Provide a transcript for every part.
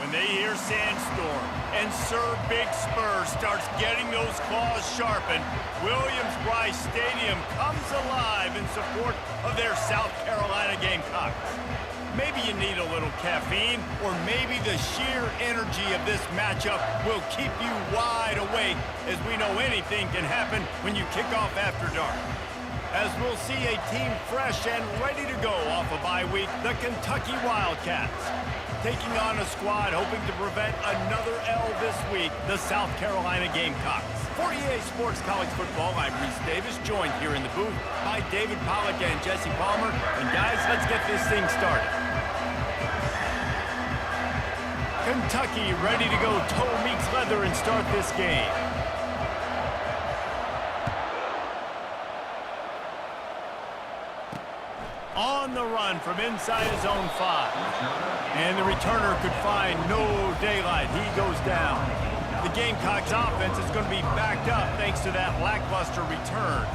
when they hear Sandstorm and Sir Big Spur starts getting those claws sharpened, Williams-Brice Stadium comes alive in support of their South Carolina Gamecocks. Maybe you need a little caffeine, or maybe the sheer energy of this matchup will keep you wide awake, as we know anything can happen when you kick off after dark. As we'll see a team fresh and ready to go off a bye week, the Kentucky Wildcats. Taking on a squad hoping to prevent another L this week, the South Carolina Gamecocks. For EA Sports College Football, I'm Reese Davis, joined here in the booth by David Pollack and Jesse Palmer. And guys, let's get this thing started. Kentucky ready to go toe meets leather and start this game. On the run from inside his own 5. And the returner could find no daylight. He goes down. The Gamecocks offense is going to be backed up thanks to that lackluster return.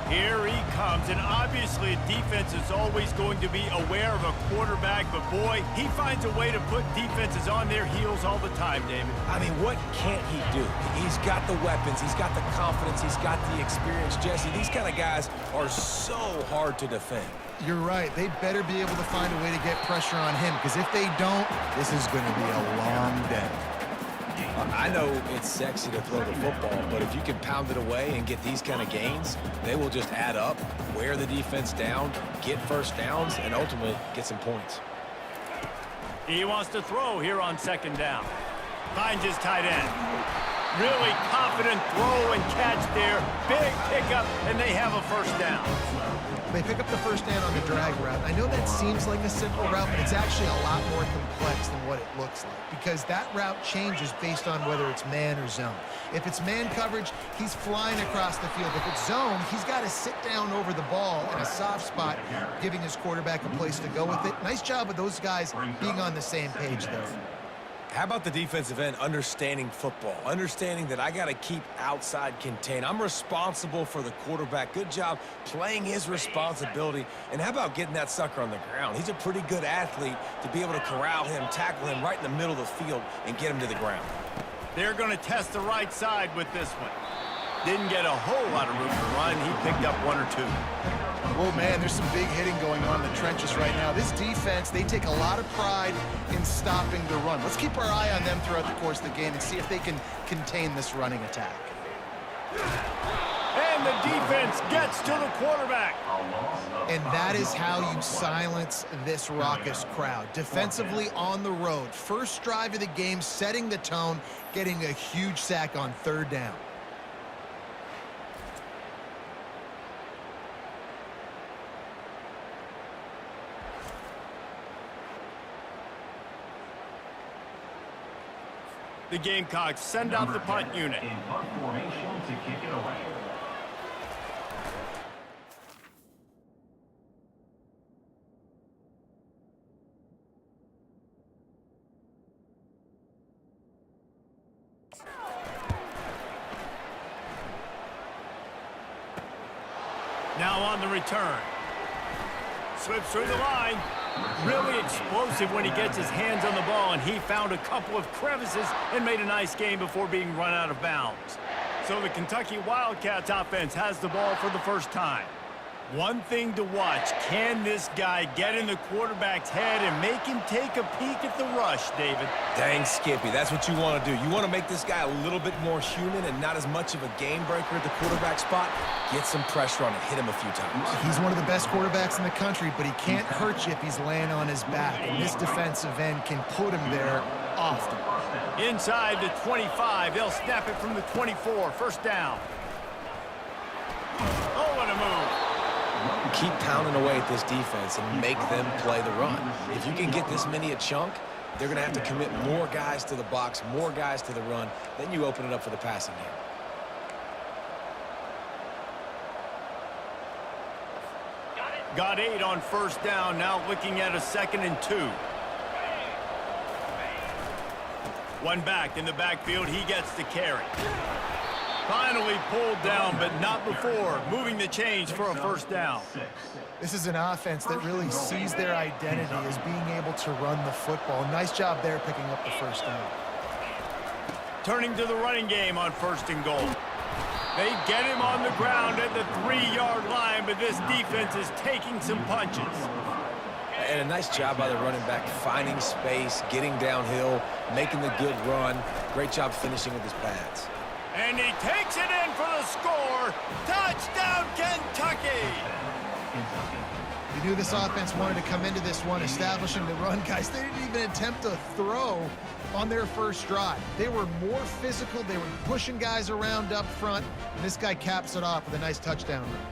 Here he comes, and obviously defense is always going to be aware of a quarterback, but boy, he finds a way to put defenses on their heels all the time, David. I mean, what can't he do? He's got the weapons, he's got the confidence, he's got the experience. Jesse, these kind of guys are so hard to defend. You're right. They better be able to find a way to get pressure on him, because if they don't, this is going to be a long day. I know it's sexy to throw the football, but if you can pound it away and get these kind of gains, they will just add up, wear the defense down, get first downs, and ultimately get some points. He wants to throw here on second down. Finds his tight end. Really confident throw and catch there. Big pickup, and they have a first down. They pick up the first down on the drag route. I know that seems like a simple route, but it's actually a lot more complex than what it looks like, because that route changes based on whether it's man or zone. If it's man coverage, he's flying across the field. If it's zone, he's got to sit down over the ball in a soft spot, giving his quarterback a place to go with it. Nice job of those guys being on the same page there. How about the defensive end understanding football, understanding that I got to keep outside contained. I'm responsible for the quarterback. Good job playing his responsibility. And how about getting that sucker on the ground? He's a pretty good athlete to be able to corral him, tackle him right in the middle of the field, and get him to the ground. They're going to test the right side with this one. Didn't get a whole lot of room to run. He picked up 1 or 2. Oh, man, there's some big hitting going on in the trenches right now. This defense, they take a lot of pride in stopping the run. Let's keep our eye on them throughout the course of the game and see if they can contain this running attack. And the defense gets to the quarterback. And that is how you silence this raucous crowd. Defensively on the road. First drive of the game, setting the tone, getting a huge sack on third down. The Gamecocks send out the punt unit. In punt formation to kick it away. Now on the return. Slips through the line. Really explosive when he gets his hands on the ball, and he found a couple of crevices and made a nice game before being run out of bounds. So the Kentucky Wildcats offense has the ball for the first time. One thing to watch, can this guy get in the quarterback's head and make him take a peek at the rush, David? Dang, Skippy, that's what you want to do. You want to make this guy a little bit more human and not as much of a game breaker at the quarterback spot. Get some pressure on him, hit him a few times. He's one of the best quarterbacks in the country, but he can't hurt you if he's laying on his back. And this defensive end can put him there often. Inside the 25, they'll snap it from the 24, first down. Oh, what a move. Keep pounding away at this defense and make them play the run. If you can get this many a chunk, they're going to have to commit more guys to the box, more guys to the run. Then you open it up for the passing game. Got 8 on first down, now looking at a 2nd and 2. One back in the backfield, he gets the carry. Finally pulled down, but not before moving the chains for a first down. This is an offense that really sees their identity as being able to run the football. Nice job there picking up the first down. Turning to the running game on 1st and goal. They get him on the ground at the 3-yard line, but this defense is taking some punches. And a nice job by the running back, finding space, getting downhill, making the good run. Great job finishing with his pads. And he takes it in for the score. Touchdown, Kentucky! You knew this offense wanted to come into this one establishing the run, guys. They didn't even attempt to throw on their first drive. They were more physical. They were pushing guys around up front, and this guy caps it off with a nice touchdown run.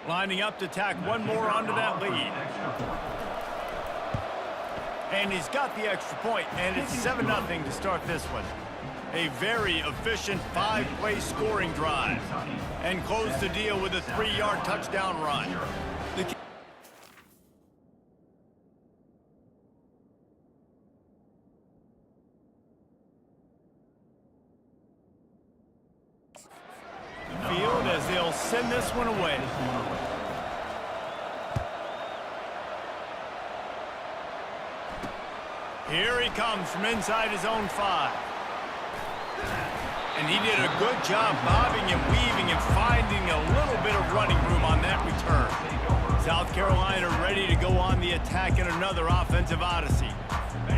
Lining up to tack one more onto that lead. And he's got the extra point, and it's 7-0 to start this one. A very efficient 5-play scoring drive. And close the deal with a 3-yard touchdown run. Field as they'll send this one away. Here he comes from inside his own 5. And he did a good job bobbing and weaving and finding a little bit of running room on that return. South Carolina ready to go on the attack in another offensive odyssey.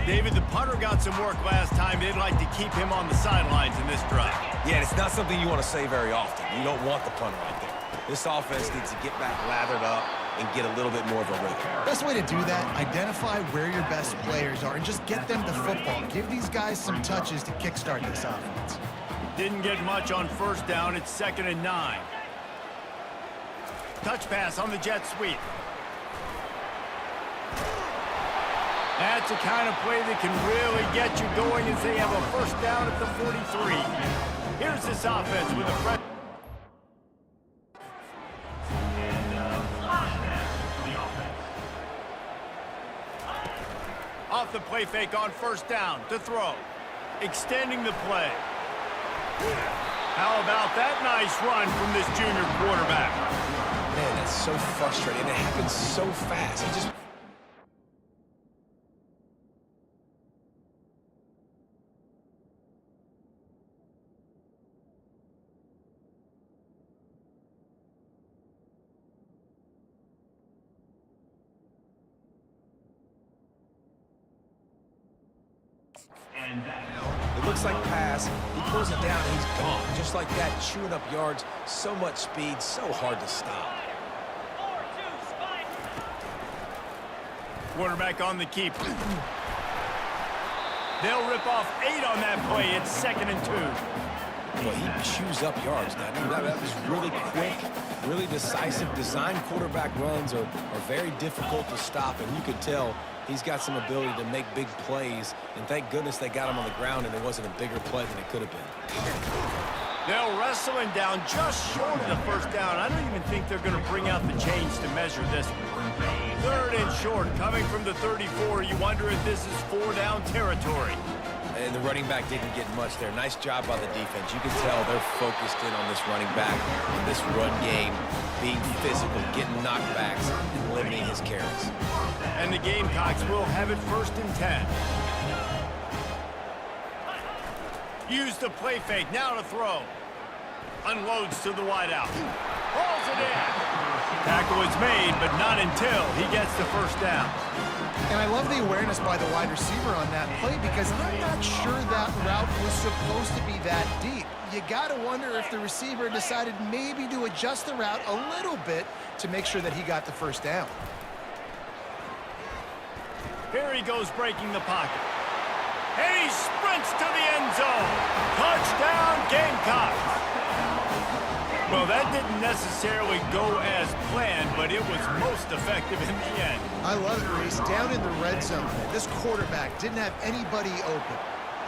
David, the punter got some work last time. They'd like to keep him on the sidelines in this drive. Yeah, it's not something you want to say very often. You don't want the punter out there. This offense needs to get back lathered up and get a little bit more of a rhythm. Best way to do that, identify where your best players are and just get them the football. Give these guys some touches to kickstart this offense. Didn't get much on 1st down. It's 2nd and 9. Touch pass on the jet sweep. That's the kind of play that can really get you going as they have a 1st down at the 43. Here's this offense with a fresh. Off the play fake on 1st down to throw. Extending the play. How about that nice run from this junior quarterback? Man, that's so frustrating. It happens so fast. He just... It looks like pass. He pulls it down and he's gone. Just like that, chewing up yards. So much speed, so hard to stop. Quarterback on the keep. They'll rip off 8 on that play. It's 2nd and 2. Well, he chews up yards now. That was really quick, really decisive. Design quarterback runs are very difficult to stop, and you could tell he's got some ability to make big plays, and thank goodness they got him on the ground and it wasn't a bigger play than it could have been. They'll wrestle him down just short of the 1st down. I don't even think they're going to bring out the chains to measure this one. 3rd and short, coming from the 34. You wonder if this is 4-down territory. And the running back didn't get much there. Nice job by the defense. You can tell they're focused in on this running back, this run game, being physical, getting knockbacks, and limiting his carries. And the Gamecocks will have it 1st and 10. Use the play fake, now to throw. Unloads to the wideout. Rolls it in. Tackle is made, but not until he gets the 1st down. And I love the awareness by the wide receiver on that play because I'm not sure that route was supposed to be that deep. You got to wonder if the receiver decided maybe to adjust the route a little bit to make sure that he got the 1st down. Here he goes breaking the pocket. And he sprints to the end zone. Touchdown, Gamecocks. Well, that didn't necessarily go as planned, but it was most effective in the end. I love it, Reese. Down in the red zone, this quarterback didn't have anybody open.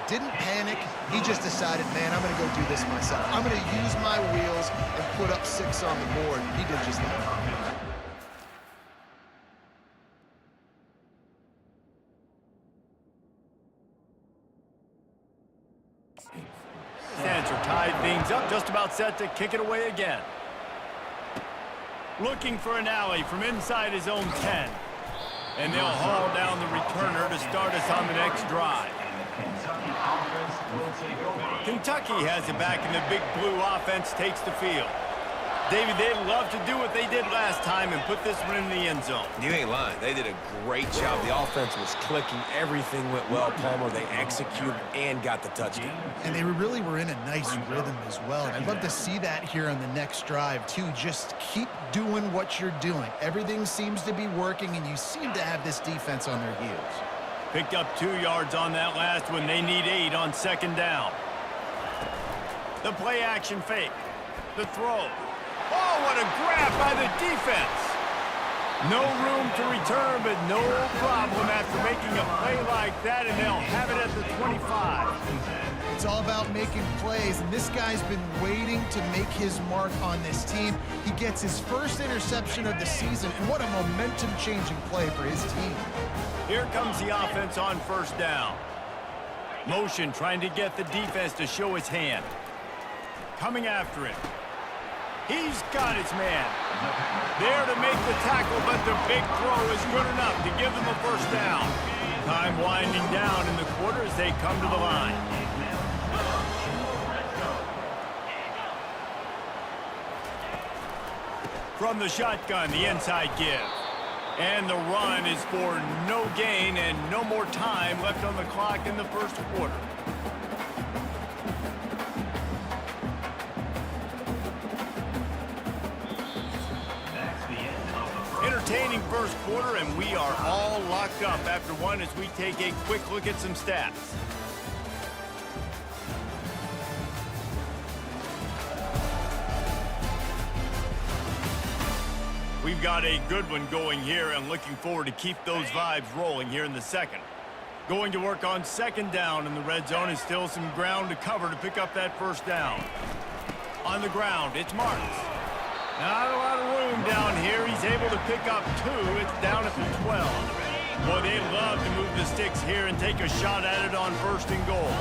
Didn't panic. He just decided, man, I'm going to go do this myself. I'm going to use my wheels and put up 6 on the board. He did just that. Saints are tied things up, just about set to kick it away again. Looking for an alley from inside his own 10. And they'll haul down the returner to start us on the next drive. Kentucky has it back, and the Big Blue offense takes the field. David, they'd love to do what they did last time and put this one in the end zone. You ain't lying. They did a great job. The offense was clicking. Everything went well, Palmer. They executed and got the touchdown. And they really were in a nice rhythm as well. And I'd love to see that here on the next drive, too. Just keep doing what you're doing. Everything seems to be working, and you seem to have this defense on their heels. Picked up 2 yards on that last one. They need 8 on second down. The play action fake. The throw. Oh, what a grab by the defense. No room to return, but no problem after making a play like that, and they'll have it at the 25. It's all about making plays, and this guy's been waiting to make his mark on this team. He gets his first interception of the season, and what a momentum-changing play for his team. Here comes the offense on first down. Motion trying to get the defense to show his hand. Coming after it. He's got his man. There to make the tackle, but the big throw is good enough to give them a first down. Time winding down in the quarter as they come to the line. From the shotgun, the inside give. And the run is for no gain and no more time left on the clock in the first quarter. Entertaining first quarter, and we are all locked up after one as we take a quick look at some stats. We've got a good one going here, and looking forward to keep those vibes rolling here in the second. Going to work on second down in the red zone, and still some ground to cover to pick up that first down. On the ground, it's Marks. Not a lot of room down here. He's able to pick up 2. It's down at the 12. Boy, they love to move the sticks here and take a shot at it on first and goal.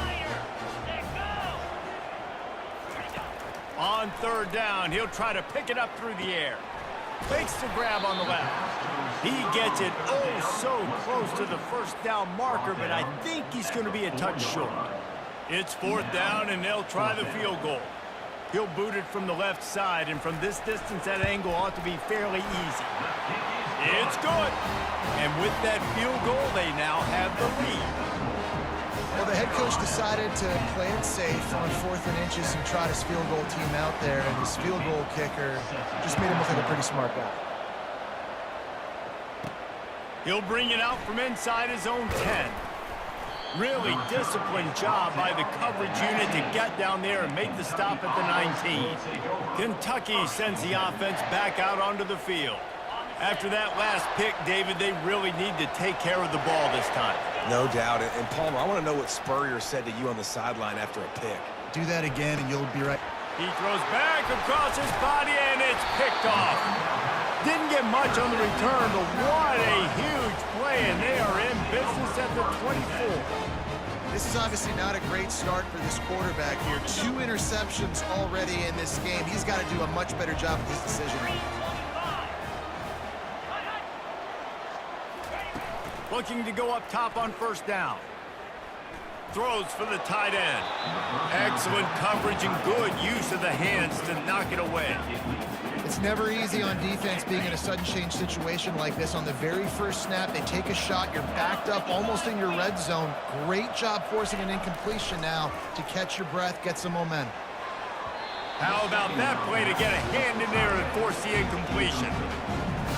On third down, he'll try to pick it up through the air. Fakes the grab on the left. He gets it so close to the first down marker, but I think he's going to be a touch short. It's fourth down, and they'll try the field goal. He'll boot it from the left side, and from this distance, that angle ought to be fairly easy. It's good. And with that field goal, they now have the lead. Well, the head coach decided to play it safe on 4th and inches and trot his field goal team out there, and his field goal kicker just made him look like a pretty smart guy. He'll bring it out from inside his own 10. Really disciplined job by the coverage unit to get down there and make the stop at the 19. Kentucky sends the offense back out onto the field. After that last pick, David, they really need to take care of the ball this time. No doubt. And Palmer, I want to know what Spurrier said to you on the sideline after a pick. Do that again, and you'll be right. He throws back across his body, and it's picked off. Didn't get much on the return, but what a huge play, and they are in business at the 24. This is obviously not a great start for this quarterback here. 2 interceptions already in this game. He's got to do a much better job with his decision. Looking to go up top on first down. Throws for the tight end. Excellent coverage and good use of the hands to knock it away. It's never easy on defense being in a sudden change situation like this. On the very first snap, they take a shot. You're backed up almost in your red zone. Great job forcing an incompletion now to catch your breath, get some momentum. How about that play to get a hand in there and force the incompletion?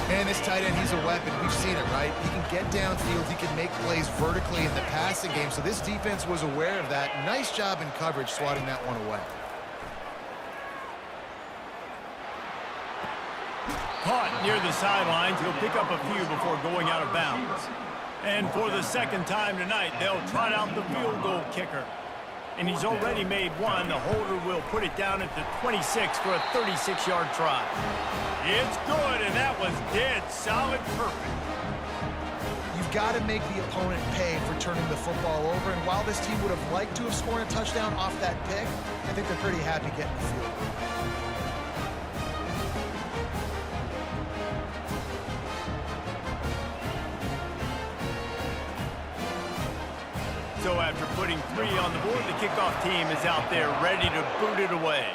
Man, this tight end, he's a weapon. We've seen it, right? He can get downfield. He can make plays vertically in the passing game. So this defense was aware of that. Nice job in coverage swatting that one away. Caught near the sidelines. He'll pick up a few before going out of bounds. And for the second time tonight, they'll trot out the field goal kicker. And he's already made one. The holder will put it down at the 26 for a 36-yard try. It's good, and that was dead solid perfect. You've got to make the opponent pay for turning the football over, and while this team would have liked to have scored a touchdown off that pick, I think they're pretty happy getting the field goal. So after putting 3 on the board, the kickoff team is out there ready to boot it away.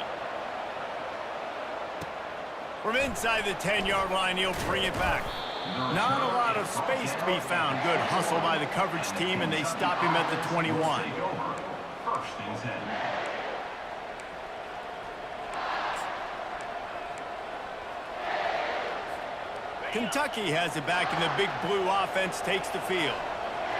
From inside the 10-yard line, he'll bring it back. Not a lot of space to be found. Good hustle by the coverage team, and they stop him at the 21. First and 10. Kentucky has it back, and the big blue offense takes the field.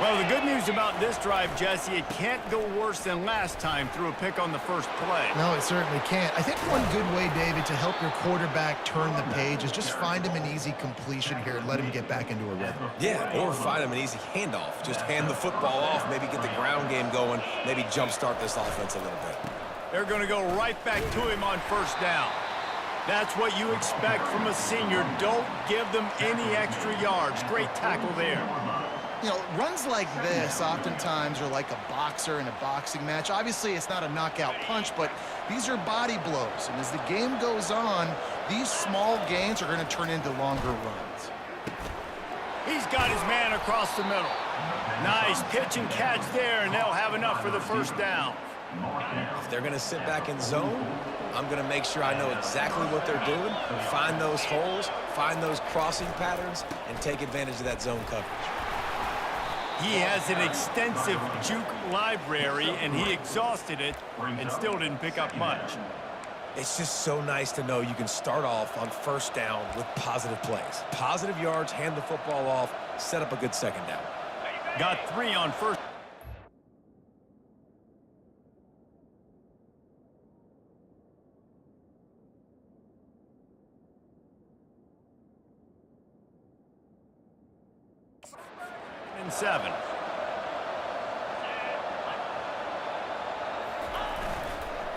Well, the good news about this drive, Jesse, it can't go worse than last time through a pick on the first play. No, it certainly can't. I think one good way, David, to help your quarterback turn the page is just find him an easy completion here and let him get back into a rhythm. Yeah, or find him an easy handoff. Just hand the football off, maybe get the ground game going, maybe jumpstart this offense a little bit. They're going to go right back to him on first down. That's what you expect from a senior. Don't give them any extra yards. Great tackle there. You know, runs like this oftentimes are like a boxer in a boxing match. Obviously, it's not a knockout punch, but these are body blows. And as the game goes on, these small gains are going to turn into longer runs. He's got his man across the middle. Nice pitch and catch there, and they'll have enough for the first down. If they're going to sit back in zone, I'm going to make sure I know exactly what they're doing, find those holes, find those crossing patterns, and take advantage of that zone coverage. He has an extensive juke library, and he exhausted it and still didn't pick up much. It's just so nice to know you can start off on first down with positive plays. Positive yards, hand the football off, set up a good second down. Got 3 on first. And 7.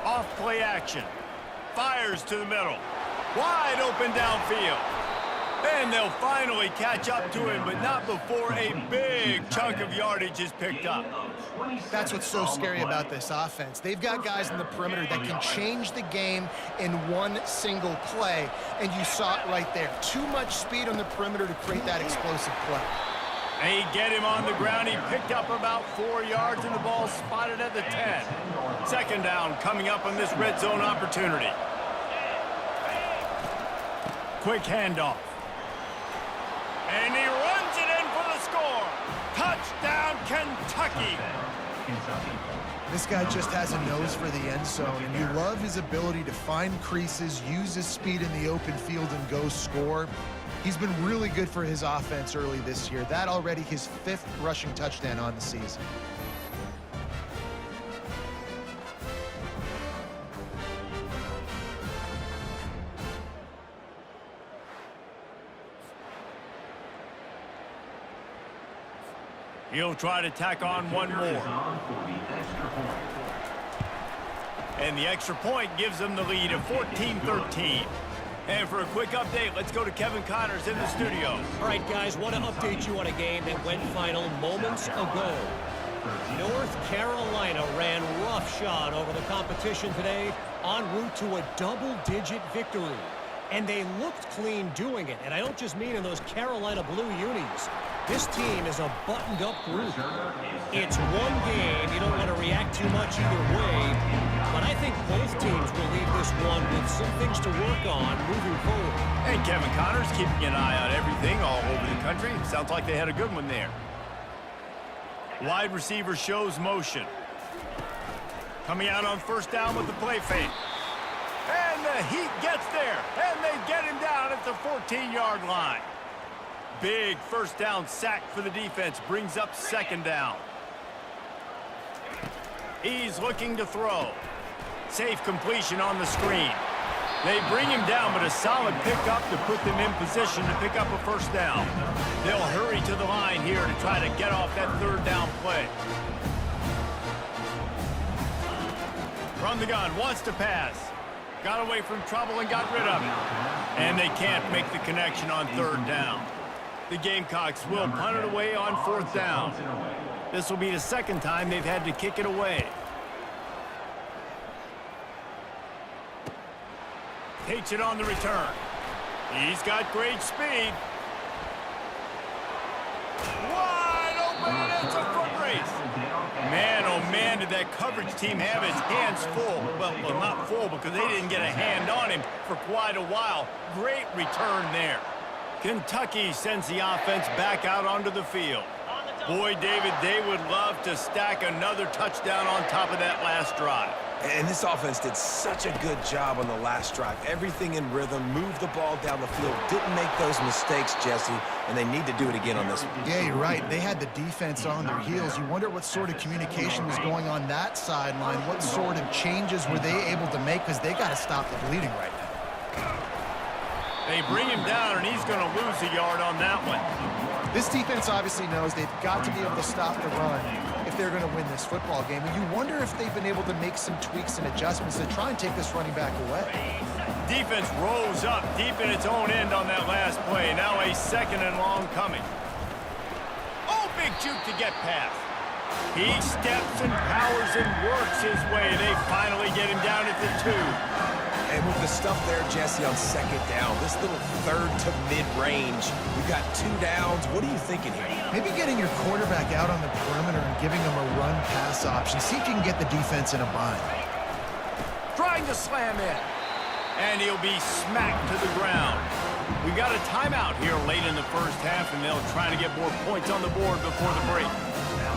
Off play action. Fires to the middle. Wide open downfield. And they'll finally catch up to him, but not before a big chunk of yardage is picked up. That's what's so scary about this offense. They've got guys in the perimeter that can change the game in one single play, and you saw it right there. Too much speed on the perimeter to create that explosive play. They get him on the ground. He picked up about 4 yards, and the ball spotted at the 10. Second down coming up on this red zone opportunity. Quick handoff. And he runs it in for the score. Touchdown, Kentucky. This guy just has a nose for the end zone, and you love his ability to find creases, use his speed in the open field, and go score. He's been really good for his offense early this year. That already his 5th rushing touchdown on the season. He'll try to tack on one more. And the extra point gives them the lead of 14-13. And for a quick update, let's go to Kevin Connors in the studio. All right, guys, want to update you on a game that went final moments ago. North Carolina ran roughshod over the competition today en route to a double-digit victory. And they looked clean doing it. And I don't just mean in those Carolina blue unis. This team is a buttoned-up group. It's one game. You don't want to react too much either way. But I think both teams will leave this one with some things to work on moving forward. And Kevin Connors keeping an eye on everything all over the country. Sounds like they had a good one there. Wide receiver shows motion. Coming out on first down with the play fake. And the Heat gets there. And they get him down at the 14-yard line. Big first down sack for the defense. Brings up second down. He's looking to throw. Safe completion on the screen. They bring him down, but a solid pickup to put them in position to pick up a first down. They'll hurry to the line here to try to get off that third down play. From the gun, wants to pass. Got away from trouble and got rid of it. And they can't make the connection on third down. The Gamecocks will punt it away on fourth down. This will be the second time they've had to kick it away. Takes it on the return. He's got great speed. Wide open, and it's a foot race. Man, oh man, did that coverage team have his hands full. Well, not full because they didn't get a hand on him for quite a while. Great return there. Kentucky sends the offense back out onto the field. Boy, David, they would love to stack another touchdown on top of that last drive. And this offense did such a good job on the last drive. Everything in rhythm, moved the ball down the field, didn't make those mistakes, Jesse, and they need to do it again on this one. Yeah, you're right. They had the defense on their heels. You wonder what sort of communication was going on that sideline. What sort of changes were they able to make, because they got to stop the bleeding right now. They bring him down, and he's going to lose a yard on that one. This defense obviously knows they've got to be able to stop the run if they're going to win this football game. And you wonder if they've been able to make some tweaks and adjustments to try and take this running back away. Defense rose up deep in its own end on that last play. Now a second and long coming. Oh, big juke to get past. He steps and powers and works his way. They finally get him down at the 2. And with the stuff there, Jesse, on second down, this little third to mid-range, we've got 2 downs. What are you thinking here? Maybe getting your quarterback out on the perimeter and giving him a run-pass option. See if you can get the defense in a bind. Trying to slam in. And he'll be smacked to the ground. We've got a timeout here late in the first half, and they'll try to get more points on the board before the break.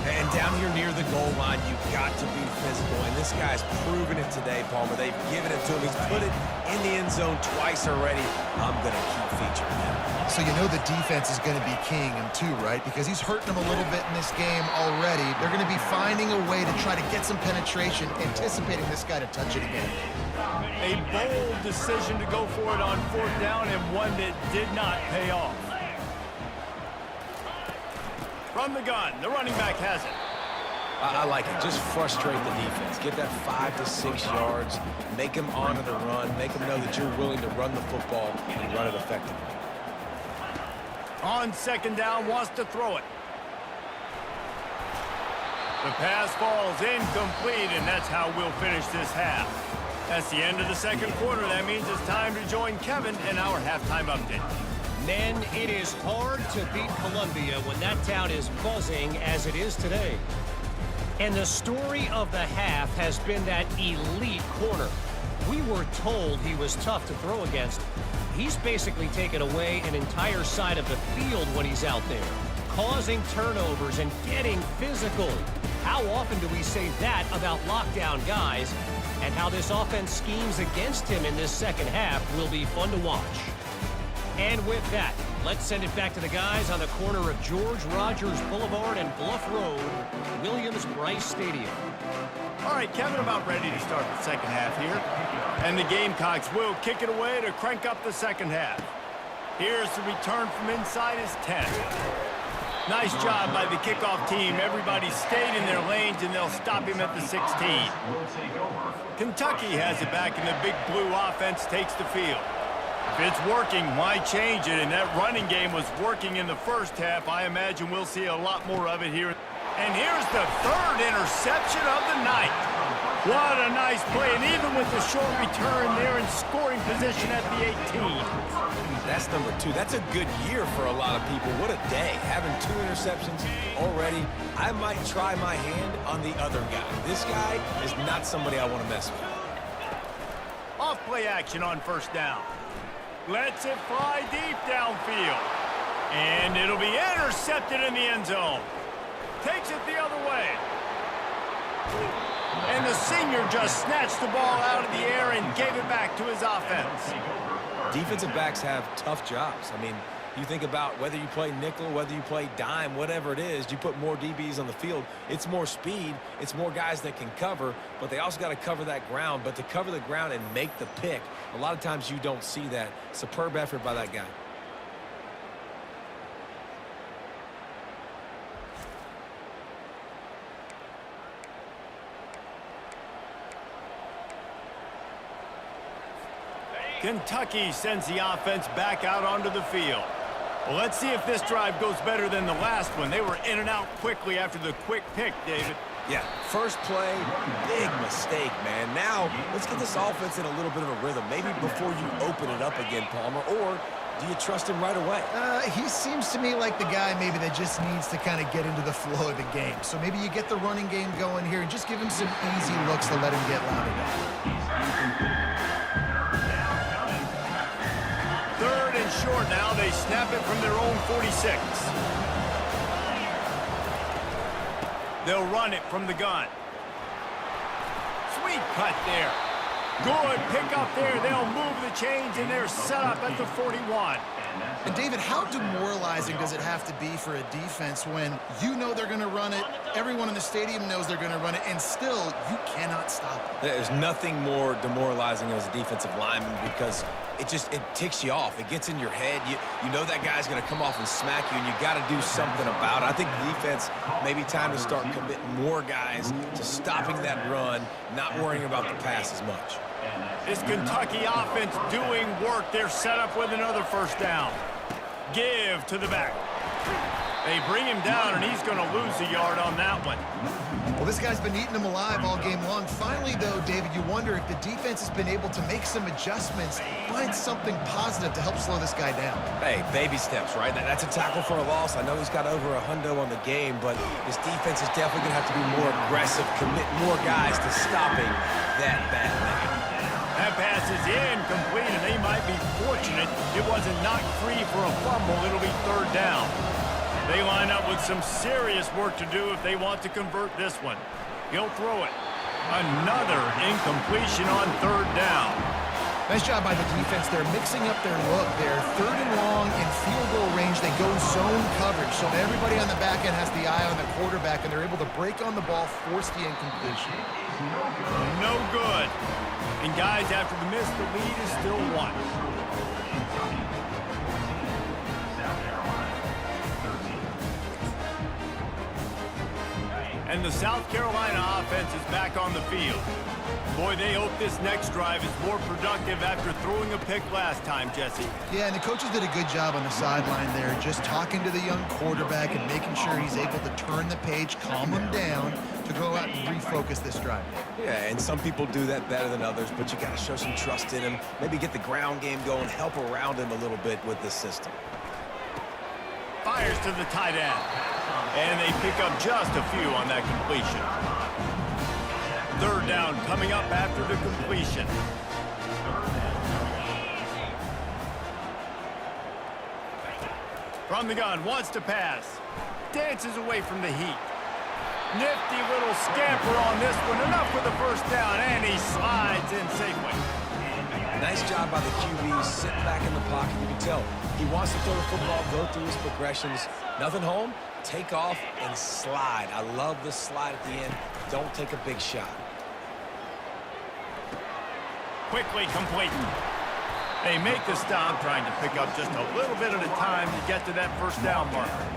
And down here near the goal line, you've got to be physical. And this guy's proven it today, Palmer. They've given it to him. He's put it in the end zone twice already. I'm going to keep featuring him. So you know the defense is going to be keying him too, right? Because he's hurting them a little bit in this game already. They're going to be finding a way to try to get some penetration, anticipating this guy to touch it again. A bold decision to go for it on fourth down, and one that did not pay off. From the gun, the running back has it. I like it. Just frustrate the defense. Get that 5 to 6 yards. Make them honor the run. Make them know that you're willing to run the football and run it effectively. On second down, wants to throw it. The pass falls incomplete, and that's how we'll finish this half. That's the end of the second quarter. That means it's time to join Kevin in our halftime update. Men, it is hard to beat Columbia when that town is buzzing as it is today. And the story of the half has been that elite corner. We were told he was tough to throw against. He's basically taken away an entire side of the field when he's out there, causing turnovers and getting physical. How often do we say that about lockdown guys? And how this offense schemes against him in this second half will be fun to watch. And with that, let's send it back to the guys on the corner of George Rogers Boulevard and Bluff Road, Williams-Brice Stadium. All right, Kevin, about ready to start the second half here. And the Gamecocks will kick it away to crank up the second half. Here's the return from inside his 10. Nice job by the kickoff team. Everybody stayed in their lanes, and they'll stop him at the 16. Kentucky has it back, and the big blue offense takes the field. If it's working, why change it? And that running game was working in the first half. I imagine we'll see a lot more of it here. And here's the third interception of the night. What a nice play, and even with the short return, they're in scoring position at the 18. That's number 2. That's a good year for a lot of people. What a day. Having 2 interceptions already. I might try my hand on the other guy. This guy is not somebody I want to mess with. Off play action on first down. Lets it fly deep downfield. And it'll be intercepted in the end zone. Takes it the other way. And the senior just snatched the ball out of the air and gave it back to his offense. Defensive backs have tough jobs. I mean, you think about whether you play nickel, whether you play dime, whatever it is, you put more DBs on the field. It's more speed. It's more guys that can cover, but they also got to cover that ground. But to cover the ground and make the pick, a lot of times you don't see that. Superb effort by that guy. Kentucky sends the offense back out onto the field. Well, let's see if this drive goes better than the last one. They were in and out quickly after the quick pick, David. Yeah, first play, big mistake, man. Now, let's get this offense in a little bit of a rhythm. Maybe before you open it up again, Palmer, or do you trust him right away? He seems to me like the guy maybe that just needs to kind of get into the flow of the game. So maybe you get the running game going here and just give him some easy looks to let him get loaded up. Third and short now. They snap it from their own 46. They'll run it from the gun. Sweet cut there. Good pick up there. They'll move the chains, and they're set up at the 41. And, David, how demoralizing does it have to be for a defense when you know they're going to run it, everyone in the stadium knows they're going to run it, and still you cannot stop it? There's nothing more demoralizing as a defensive lineman because it ticks you off. It gets in your head. You know that guy's going to come off and smack you, and you got to do something about it. I think the defense maybe time to start committing more guys to stopping that run, not worrying about the pass as much. This Kentucky offense doing work. They're set up with another first down. Give to the back. They bring him down, and he's going to lose a yard on that one. Well, this guy's been eating them alive all game long. Finally, though, David, you wonder if the defense has been able to make some adjustments, find something positive to help slow this guy down. Hey, baby steps, right? That's a tackle for a loss. I know he's got over $100 on the game, but this defense is definitely going to have to be more aggressive, commit more guys to stopping that bad man. That pass is incomplete, and they might be fortunate it wasn't knocked free for a fumble. It'll be third down. They line up with some serious work to do if they want to convert this one. He'll throw it. Another incompletion on third down. Nice job by the defense. They're mixing up their look. They're third and long in field goal range. They go zone coverage, so everybody on the back end has the eye on the quarterback, and they're able to break on the ball, force the incompletion. No good. And guys, after the miss, the lead is still one. And the South Carolina offense is back on the field. Boy, they hope this next drive is more productive after throwing a pick last time, Jesse. Yeah, and the coaches did a good job on the sideline there, just talking to the young quarterback and making sure he's able to turn the page, calm him down, to go out and refocus this drive. Yeah, and some people do that better than others, but you got to show some trust in him, maybe get the ground game going, help around him a little bit with this system. Fires to the tight end. And they pick up just a few on that completion. Third down coming up after the completion. From the gun, wants to pass. Dances away from the heat. Nifty little scamper on this one. Enough with the first down, and he slides in safely. Nice job by the QB, sitting back in the pocket. You can tell he wants to throw the football, go through his progressions. Nothing home, take off and slide. I love the slide at the end. Don't take a big shot. Quickly complete. They make the stop, trying to pick up just a little bit at a time to get to that first down marker.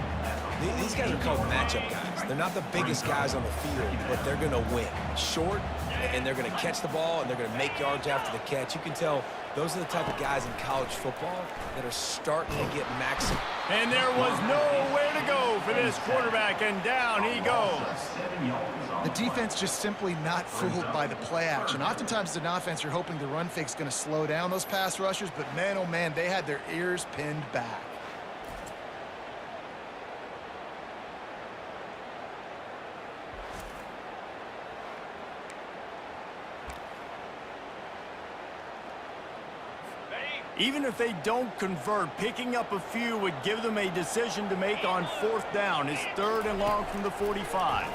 These guys are called matchup guys. They're not the biggest guys on the field, but they're going to win. Short, and they're going to catch the ball, and they're going to make yards after the catch. You can tell those are the type of guys in college football that are starting to get maximum. And there was nowhere to go for this quarterback, and down he goes. The defense just simply not fooled by the play action. Oftentimes as an offense, you're hoping the run fake's going to slow down those pass rushers, but man, oh man, they had their ears pinned back. Even if they don't convert, picking up a few would give them a decision to make on fourth down. It's third and long from the 45.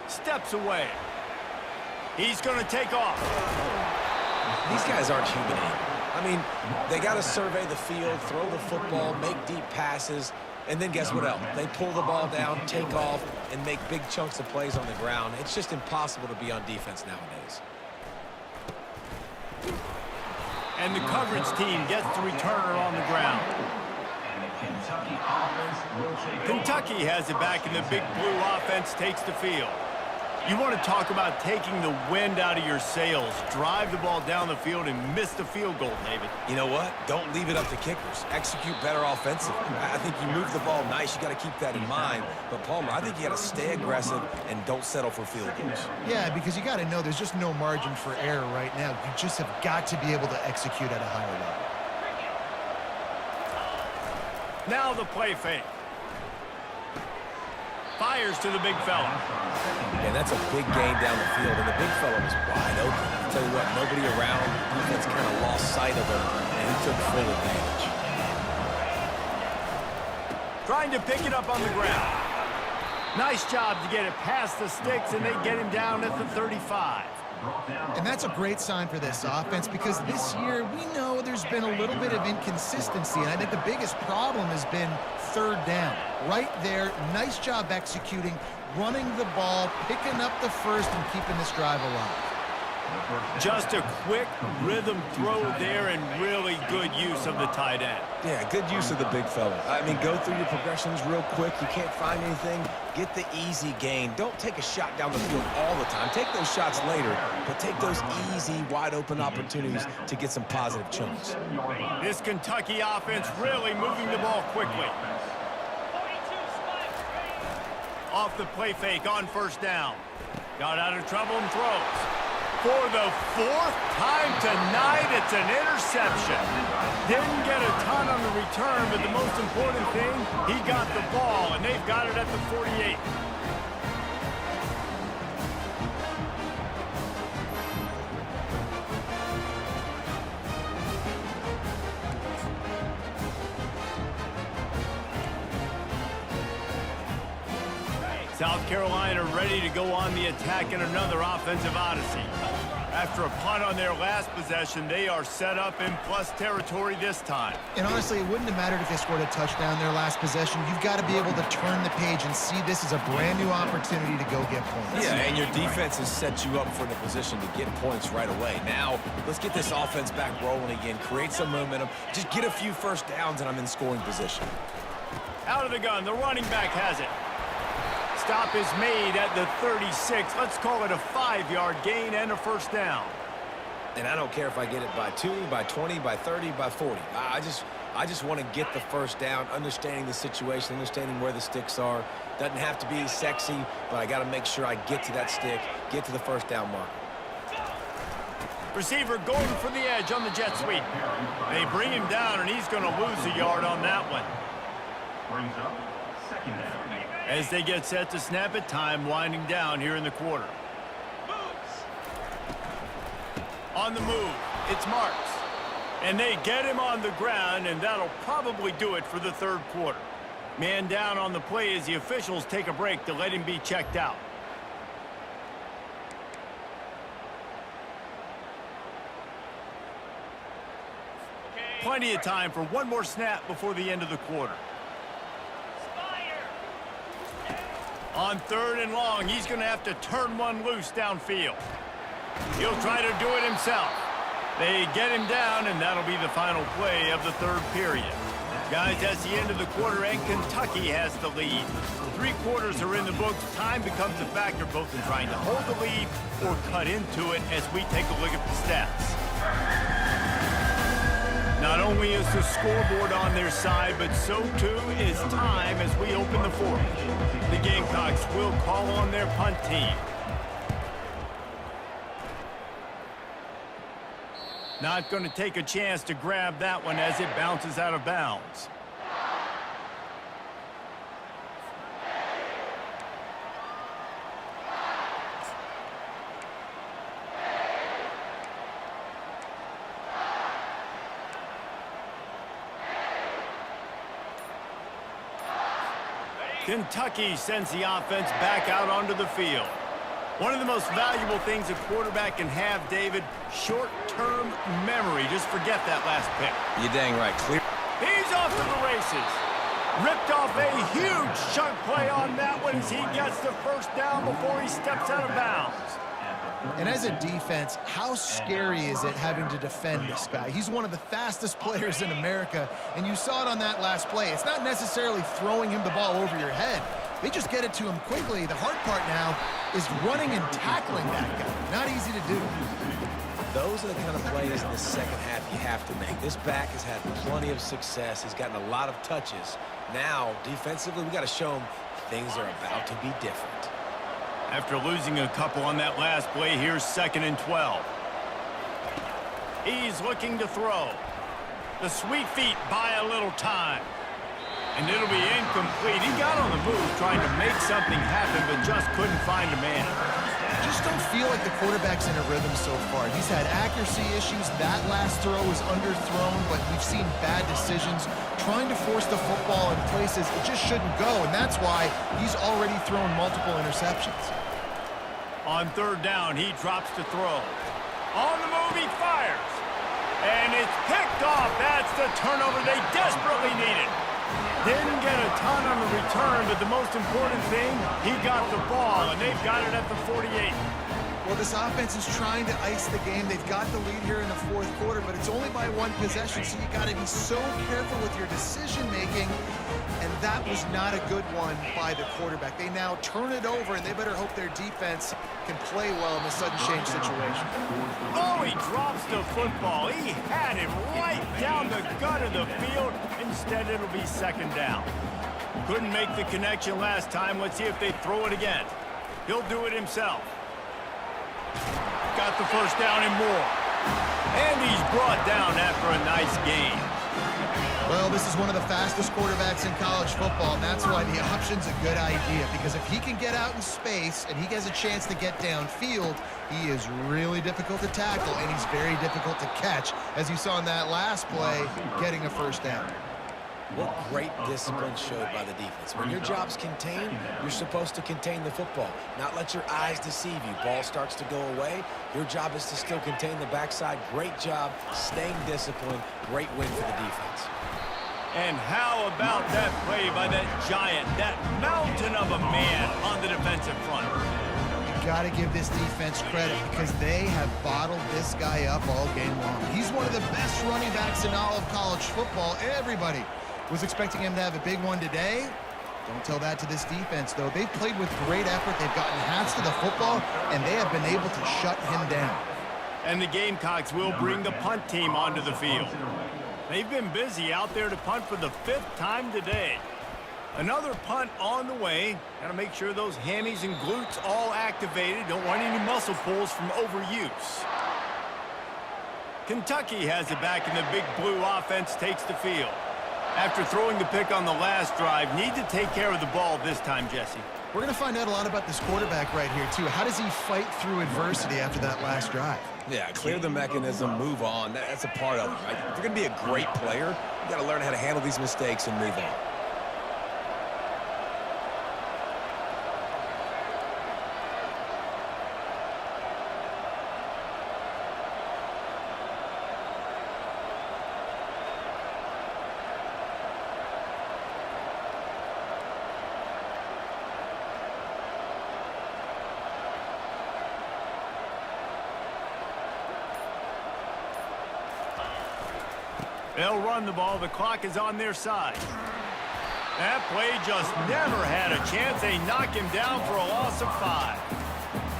Steps away. He's going to take off. These guys aren't human. I mean, they got to survey the field, throw the football, make deep passes, and then guess what else? They pull the ball down, take off, and make big chunks of plays on the ground. It's just impossible to be on defense nowadays. And the coverage team gets the returner on the ground. Kentucky has it back, and the big blue offense takes the field. You want to talk about taking the wind out of your sails. Drive the ball down the field and miss the field goal, David. You know what? Don't leave it up to kickers. Execute better offensively. I think you move the ball nice. You got to keep that in mind. But, Palmer, I think you got to stay aggressive and don't settle for field goals. Yeah, because you got to know there's just no margin for error right now. You just have got to be able to execute at a higher level. Now the play fake. Fires to the big fella. And that's a big gain down the field, and the big fella was wide open. I'll tell you what, nobody around. Defense kind of lost sight of him, and he took full advantage. Trying to pick it up on the ground. Nice job to get it past the sticks, and they get him down at the 35. And that's a great sign for this offense because this year we know there's been a little bit of inconsistency, and I think the biggest problem has been third down. Right there, nice job executing, running the ball, picking up the first, and keeping this drive alive. Just a quick rhythm throw there and really good use of the tight end. Yeah, good use of the big fella. I mean, go through your progressions real quick. You can't find anything, get the easy gain. Don't take a shot down the field all the time. Take those shots later, but take those easy, wide-open opportunities to get some positive chunks. This Kentucky offense really moving the ball quickly. Off the play fake on first down. Got out of trouble and throws. For the fourth time tonight, it's an interception. Didn't get a ton on the return, but the most important thing, he got the ball, and they've got it at the 48. South Carolina ready to go on the attack in another offensive odyssey. After a punt on their last possession, they are set up in plus territory this time. And honestly, it wouldn't have mattered if they scored a touchdown their last possession. You've got to be able to turn the page and see this as a brand new opportunity to go get points. Yeah, and your defense has set you up for the position to get points right away. Now, let's get this offense back rolling again, create some momentum, just get a few first downs, and I'm in scoring position. Out of the gun, the running back has it. Stop is made at the 36. Let's call it a 5-yard gain and a first down. And I don't care if I get it by 2, by 20, by 30, by 40. I just want to get the first down, understanding the situation, understanding where the sticks are. Doesn't have to be sexy, but I got to make sure I get to that stick, get to the first down mark. Receiver going for the edge on the jet sweep. They bring him down, and he's going to lose a yard on that one. Brings up second down. As they get set to snap it, time winding down here in the quarter. On the move, it's Marks. And they get him on the ground, and that'll probably do it for the third quarter. Man down on the play as the officials take a break to let him be checked out. Plenty of time for one more snap before the end of the quarter. On third and long, he's going to have to turn one loose downfield. He'll try to do it himself. They get him down, and that'll be the final play of the third period. Guys, that's the end of the quarter, and Kentucky has the lead. 3 quarters are in the books. Time becomes a factor both in trying to hold the lead or cut into it as we take a look at the stats. Not only is the scoreboard on their side, but so too is time as we open the fourth. The Gamecocks will call on their punt team. Not going to take a chance to grab that one as it bounces out of bounds. Kentucky sends the offense back out onto the field. One of the most valuable things a quarterback can have, David, short-term memory. Just forget that last pick. You're dang right. Clear. He's off to the races. Ripped off a huge chunk play on that one as he gets the first down before he steps out of bounds. And as a defense, how scary is it having to defend this guy? He's one of the fastest players in America, and you saw it on that last play. It's not necessarily throwing him the ball over your head. They just get it to him quickly. The hard part now, is running and tackling that guy. Not easy to do. Those are the kind of plays in the second half you have to make. This back has had plenty of success. He's gotten a lot of touches. Now, defensively, we got to show him things are about to be different. After losing a couple on that last play, here's 2nd and 12. He's looking to throw. The sweet feet buy a little time. And it'll be incomplete. He got on the move trying to make something happen, but just couldn't find a man. Just don't feel like the quarterback's in a rhythm so far. He's had accuracy issues. That last throw was underthrown, but we've seen bad decisions. Trying to force the football in places it just shouldn't go, and that's why he's already thrown multiple interceptions. On 3rd down, he drops to throw. On the move, he fires. And it's picked off. That's the turnover they desperately needed. Didn't get a ton on the return, but the most important thing, he got the ball, and they've got it at the 48. Well, this offense is trying to ice the game. They've got the lead here in the 4th quarter, but it's only by 1 possession, so you got to be so careful with your decision-making, and that was not a good one by the quarterback. They now turn it over, and they better hope their defense can play well in a sudden change situation. Oh, he drops the football. He had it right down the gut of the field. Instead, it'll be 2nd down. Couldn't make the connection last time. Let's see if they throw it again. He'll do it himself. Got the 1st down and more. And he's brought down after a nice gain. Well, this is one of the fastest quarterbacks in college football, and that's why the option's a good idea, because if he can get out in space and he has a chance to get downfield, he is really difficult to tackle, and he's very difficult to catch, as you saw in that last play, getting a 1st down. What great discipline showed by the defense. When your job's contained, you're supposed to contain the football, not let your eyes deceive you. Ball starts to go away. Your job is to still contain the backside. Great job, staying disciplined. Great win for the defense. And how about that play by that giant, that mountain of a man on the defensive front? You got to give this defense credit because they have bottled this guy up all game long. He's one of the best running backs in all of college football. Everybody was expecting him to have a big one today. Don't tell that to this defense, though. They've played with great effort. They've gotten hats to the football, and they have been able to shut him down. And the Gamecocks will bring the punt team onto the field. They've been busy out there to punt for the 5th time today. Another punt on the way. Got to make sure those hammies and glutes all activated. Don't want any muscle pulls from overuse. Kentucky has it back, and the Big Blue offense takes the field. After throwing the pick on the last drive, need to take care of the ball this time, Jesse. We're going to find out a lot about this quarterback right here, too. How does he fight through adversity after that last drive? Yeah, clear the mechanism, move on. That's a part of it, right? If you're going to be a great player, you got to learn how to handle these mistakes and move on. They'll run the ball. The clock is on their side. That play just never had a chance. They knock him down for a loss of 5.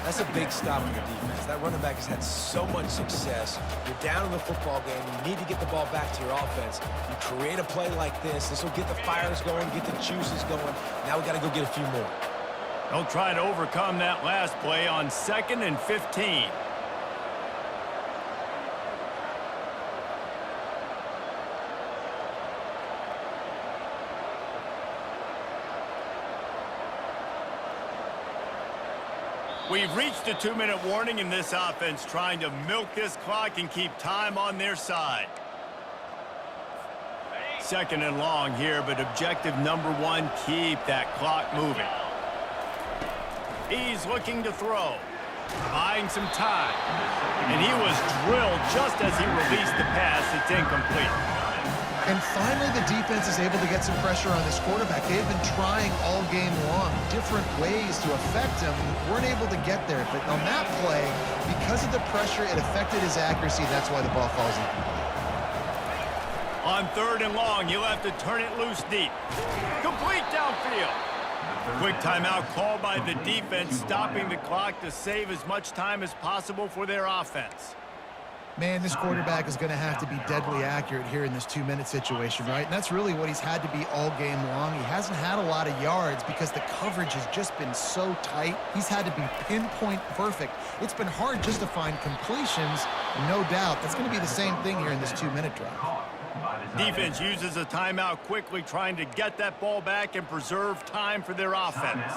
That's a big stop for the defense. That running back has had so much success. You're down in the football game. You need to get the ball back to your offense. You create a play like this. This will get the fires going, get the juices going. Now we got to go get a few more. They'll try to overcome that last play on 2nd and 15. We've reached a 2-minute warning in this offense, trying to milk this clock and keep time on their side. 2nd and long here, but objective number 1, keep that clock moving. He's looking to throw, buying some time. And he was drilled just as he released the pass. It's incomplete. And finally, the defense is able to get some pressure on this quarterback. They've been trying all game long different ways to affect him. Weren't able to get there. But on that play, because of the pressure, it affected his accuracy. That's why the ball falls incomplete. On 3rd and long, he'll have to turn it loose deep. Complete downfield. Quick timeout called by the defense, stopping the clock to save as much time as possible for their offense. Man, this quarterback is going to have to be deadly accurate here in this 2-minute situation, right? And that's really what he's had to be all game long. He hasn't had a lot of yards because the coverage has just been so tight. He's had to be pinpoint perfect. It's been hard just to find completions, no doubt. That's going to be the same thing here in this 2-minute drive. Defense uses a timeout quickly, trying to get that ball back and preserve time for their offense.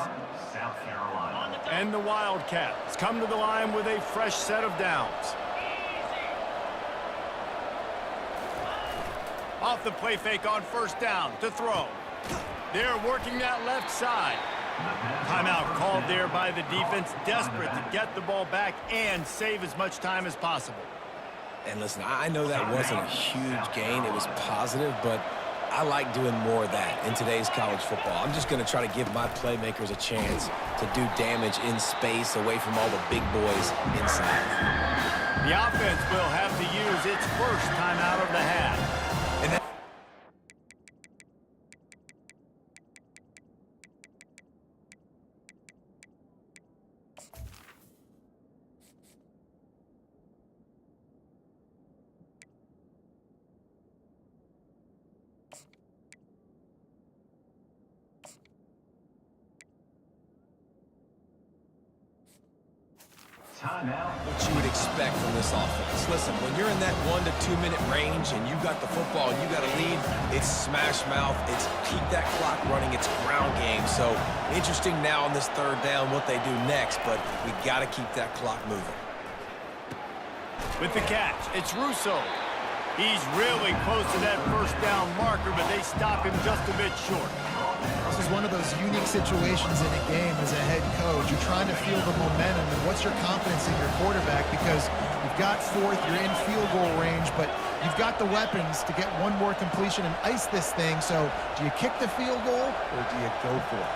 South Carolina. And the Wildcats come to the line with a fresh set of downs. Off the play fake on first down to throw. They're working that left side. Timeout called there by the defense, desperate to get the ball back and save as much time as possible. And listen, I know that wasn't a huge gain. It was positive, but I like doing more of that in today's college football. I'm just going to try to give my playmakers a chance to do damage in space away from all the big boys inside. The offense will have to use its first timeout of the half. Timeout. What you would expect from this offense. Listen, when you're in that 1 to 2 minute range and you got the football and you got a lead, it's smash mouth, it's keep that clock running, it's ground game. So interesting now on this third down what they do next, but we got to keep that clock moving. With the catch, it's Russo. He's really close to that first down marker, but they stop him just a bit short. This is one of those unique situations in a game as a head coach. You're trying to feel the momentum and what's your confidence in your quarterback, because you've got fourth, you're in field goal range, but you've got the weapons to get one more completion and ice this thing. So do you kick the field goal or do you go for it?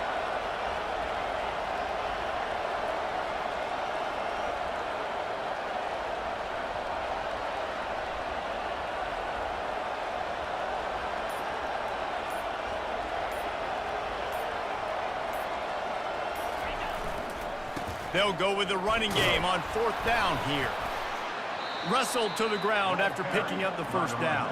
They'll go with the running game on fourth down here. Wrestled to the ground after picking up the first down.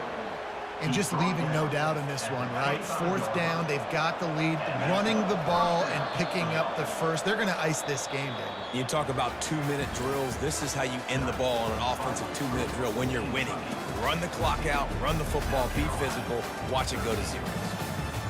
And just leaving no doubt in this one, right? Fourth down, they've got the lead, running the ball and picking up the first. They're going to ice this game, David. You talk about 2-minute drills. This is how you end the ball on an offensive 2-minute drill when you're winning. Run the clock out, run the football, be physical, watch it go to zero.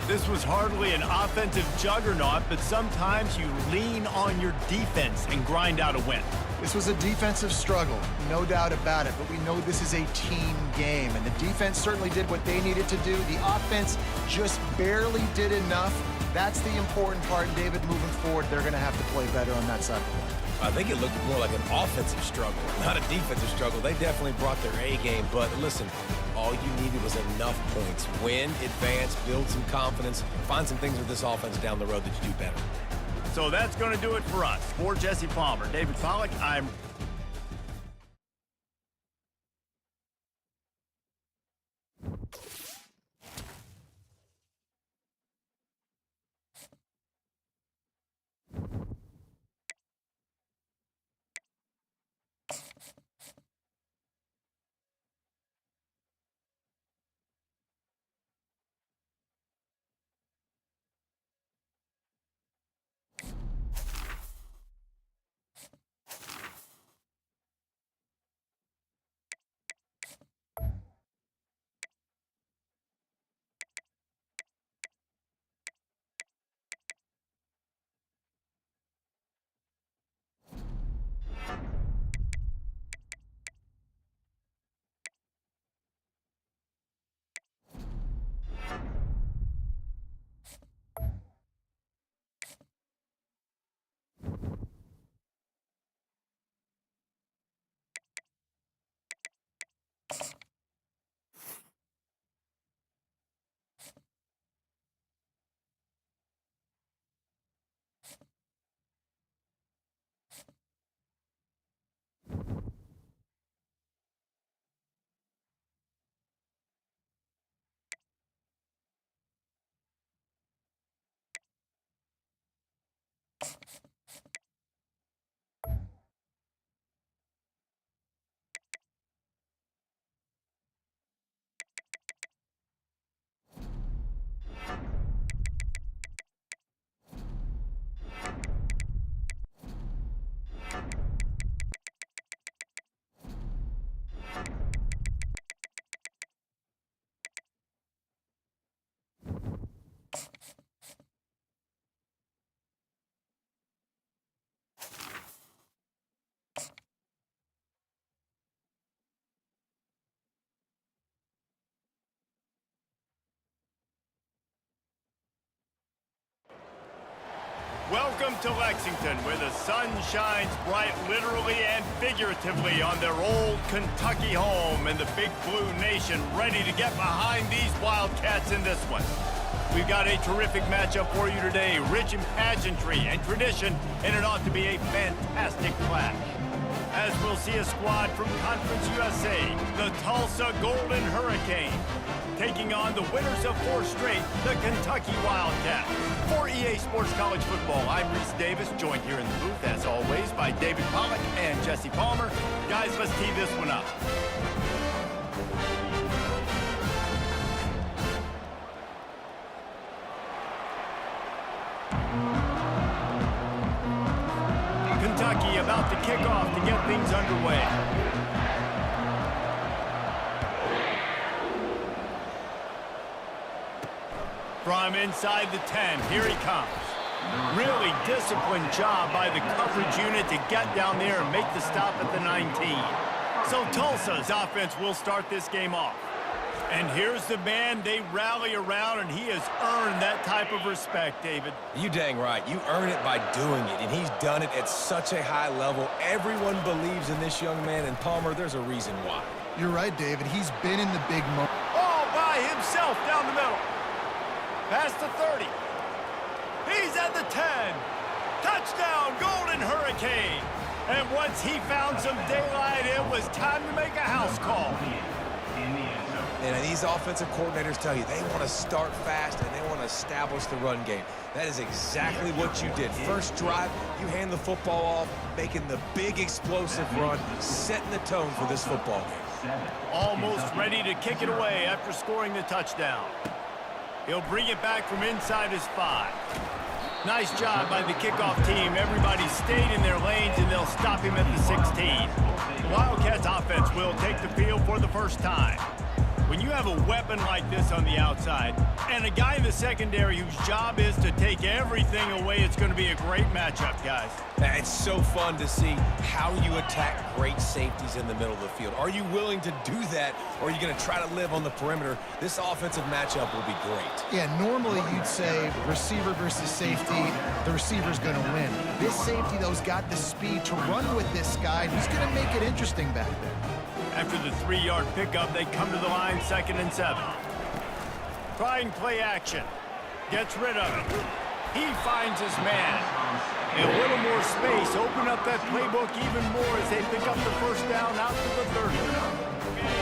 This was hardly an offensive juggernaut, but sometimes you lean on your defense and grind out a win. This was a defensive struggle, no doubt about it, but we know this is a team game, and the defense certainly did what they needed to do. The offense just barely did enough. That's the important part, and David, moving forward, they're going to have to play better on that side of the ball. I think it looked more like an offensive struggle, not a defensive struggle. They definitely brought their A game, but listen, all you needed was enough points. Win, advance, build some confidence, find some things with this offense down the road that you do better. So that's going to do it for us. For Jesse Palmer, David Pollack, I'm Welcome to Lexington, where the sun shines bright literally and figuratively on their old Kentucky home, and the Big Blue Nation ready to get behind these Wildcats in this one. We've got a terrific matchup for you today, rich in pageantry and tradition, and it ought to be a fantastic clash. As we'll see a squad from Conference USA, the Tulsa Golden Hurricane, taking on the winners of 4 straight, the Kentucky Wildcats. For EA Sports College Football, I'm Reese Davis, joined here in the booth, as always, by David Pollack and Jesse Palmer. Guys, let's tee this one up. Kentucky about to kick off to get things underway. From inside the 10, here he comes. Really disciplined job by the coverage unit to get down there and make the stop at the 19. So Tulsa's offense will start this game off. And here's the man they rally around, and he has earned that type of respect, David. You dang right. You earn it by doing it, and he's done it at such a high level. Everyone believes in this young man, and Palmer, there's a reason why. You're right, David. He's been in the big moment. All by himself down the middle. Past the 30. He's at the 10. Touchdown, Golden Hurricane. And once he found some daylight, it was time to make a house call. And these offensive coordinators tell you they want to start fast and they want to establish the run game. That is exactly what you did. First drive, you hand the football off, making the big explosive run, setting the tone for this football game. Almost ready to kick it away after scoring the touchdown. He'll bring it back from inside his 5. Nice job by the kickoff team. Everybody stayed in their lanes, and they'll stop him at the 16. The Wildcats offense will take the field for the first time. When you have a weapon like this on the outside and a guy in the secondary whose job is to take everything away, it's going to be a great matchup, guys. It's so fun to see how you attack great safeties in the middle of the field. Are you willing to do that, or are you going to try to live on the perimeter? This offensive matchup will be great. Yeah, normally you'd say receiver versus safety, the receiver's going to win. This safety, though, has got the speed to run with this guy, and he's going to make it interesting back there. After the 3-yard pickup, they come to the line, 2nd and 7. Trying play action. Gets rid of it. He finds his man. A little more space. Open up that playbook even more as they pick up the first down out to the 30.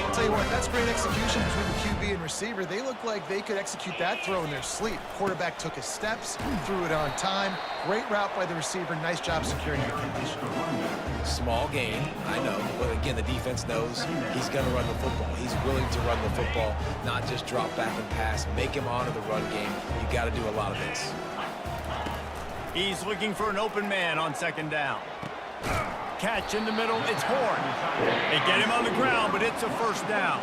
I'll tell you what, that's great execution between the QB and receiver. They look like they could execute that throw in their sleep. Quarterback took his steps, threw it on time. Great route by the receiver. Nice job securing the catch. Small gain, I know, but again, the defense knows he's going to run the football. He's willing to run the football, not just drop back and pass. Make him honor the run game. You got to do a lot of this. He's looking for an open man on 2nd down. Catch in the middle, it's Horn. They get him on the ground, but it's a first down.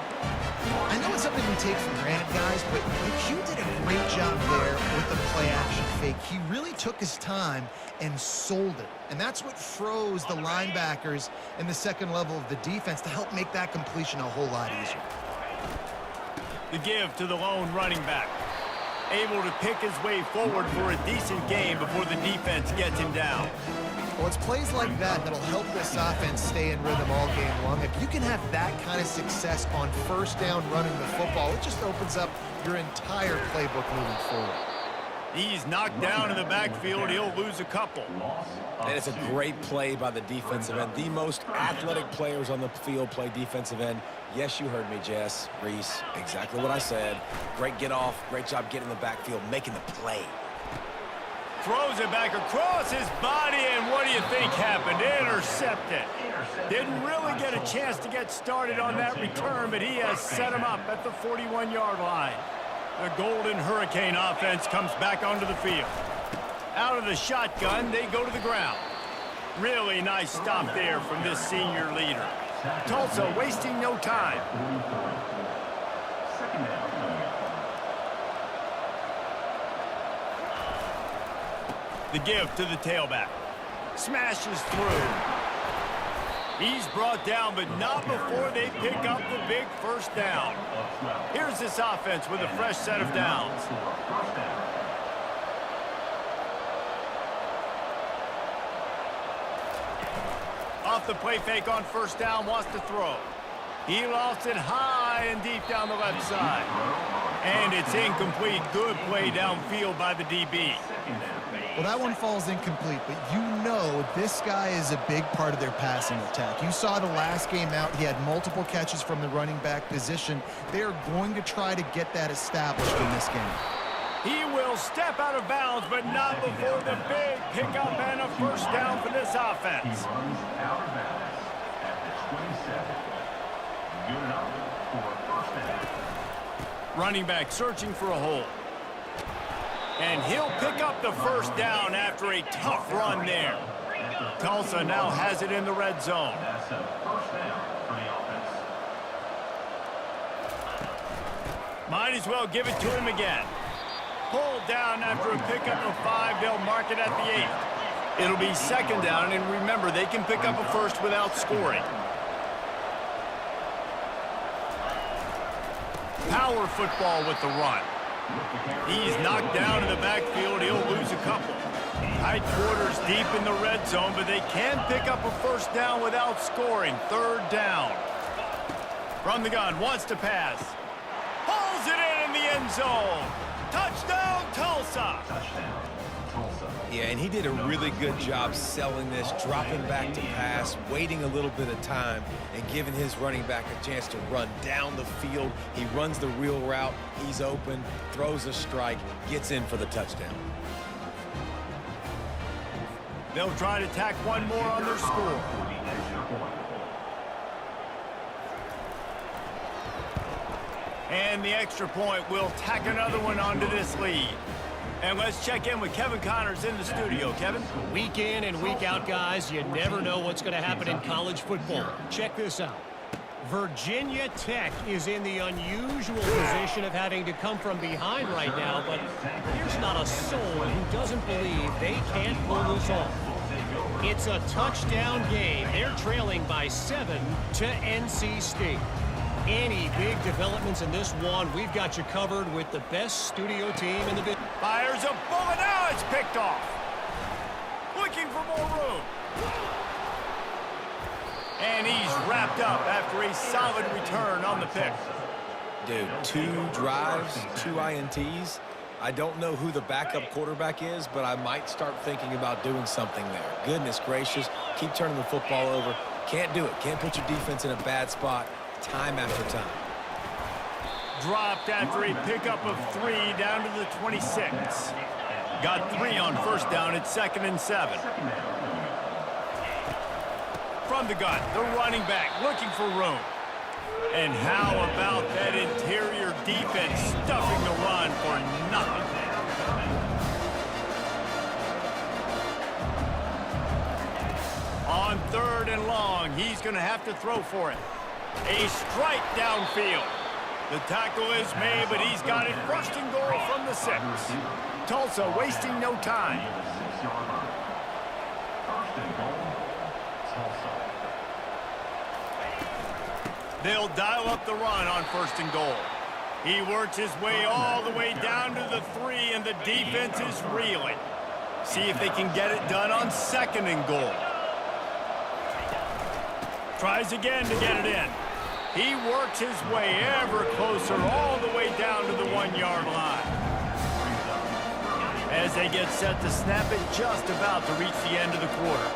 I know it's something we take for granted, guys, but Q did a great job there with the play-action fake. He really took his time and sold it. And that's what froze the linebackers in the second level of the defense to help make that completion a whole lot easier. The give to the lone running back. Able to pick his way forward for a decent game before the defense gets him down. Well, it's plays like that that'll help this offense stay in rhythm all game long. If you can have that kind of success on first down running the football, it just opens up your entire playbook moving forward. He's knocked down in the backfield. He'll lose a couple. And it's a great play by the defensive end. The most athletic players on the field play defensive end. Yes, you heard me, Jess, Reese. Exactly what I said. Great get off. Great job getting in the backfield, making the play. Throws it back across his body, and what do you think happened? Intercepted. Didn't really get a chance to get started on that return, but he has set him up at the 41-yard line. The Golden Hurricane offense comes back onto the field. Out of the shotgun, they go to the ground. Really nice stop there from this senior leader. Tulsa wasting no time. The give to the tailback. Smashes through. He's brought down, but not before they pick up the big first down. Here's this offense with a fresh set of downs. off the play fake on first down, wants to throw. He lost it high and deep down the left side. And it's incomplete. Good play downfield by the DB. Well, that one falls incomplete, but you know this guy is a big part of their passing attack. You saw the last game out. He had multiple catches from the running back position. They're going to try to get that established in this game. He will step out of bounds, but not before the big pickup and a first down for this offense. He runs out of bounds at the 27. Good enough for a first down. Running back searching for a hole. And he'll pick up the first down after a tough run there. Tulsa now has it in the red zone. That's a first down for the offense. Might as well give it to him again. Pulled down after a pickup of 5. They'll mark it at the 8. It'll be second down, and remember, they can pick up a first without scoring. Power football with the run. He's knocked down in the backfield. He'll lose a couple. Tight quarters deep in the red zone, but they can pick up a first down without scoring. Third down. From the gun, wants to pass. Pulls it in the end zone. Touchdown, Tulsa. Touchdown, Tulsa. Yeah, and he did a really good job selling this, dropping back to pass, waiting a little bit of time, and giving his running back a chance to run down the field. He runs the real route. He's open, throws a strike, gets in for the touchdown. They'll try to tack one more on their score. And the extra point will tack another one onto this lead. And let's check in with Kevin Connors in the studio. Kevin? Week in and week out, guys, you never know what's going to happen in college football. Check this out. Virginia Tech is in the unusual position of having to come from behind right now, but there's not a soul who doesn't believe they can't pull this off. It's a touchdown game. They're trailing by 7 to NC State. Any big developments in this one, we've got you covered with the best studio team in the business. Fires a bullet. Now it's picked off. Looking for more room. And he's wrapped up after a solid return on the pick. Dude, 2 drives, 2 INTs. I don't know who the backup quarterback is, but I might start thinking about doing something there. Goodness gracious, keep turning the football over. Can't do it. Can't put your defense in a bad spot time after time. Dropped after a pickup of 3 down to the 26. Got 3 on first down at 2nd and 7. From the gun, the running back looking for room. And how about that interior defense stuffing the run for nothing? On 3rd and long, he's going to have to throw for it. A strike downfield. The tackle is made, but he's got it first and goal from the 6. Tulsa wasting no time. They'll dial up the run on 1st and goal. He works his way all the way down to the 3, and the defense is reeling. See if they can get it done on 2nd and goal. Tries again to get it in. He works his way ever closer all the way down to the 1-yard line. As they get set to snap it, just about to reach the end of the quarter.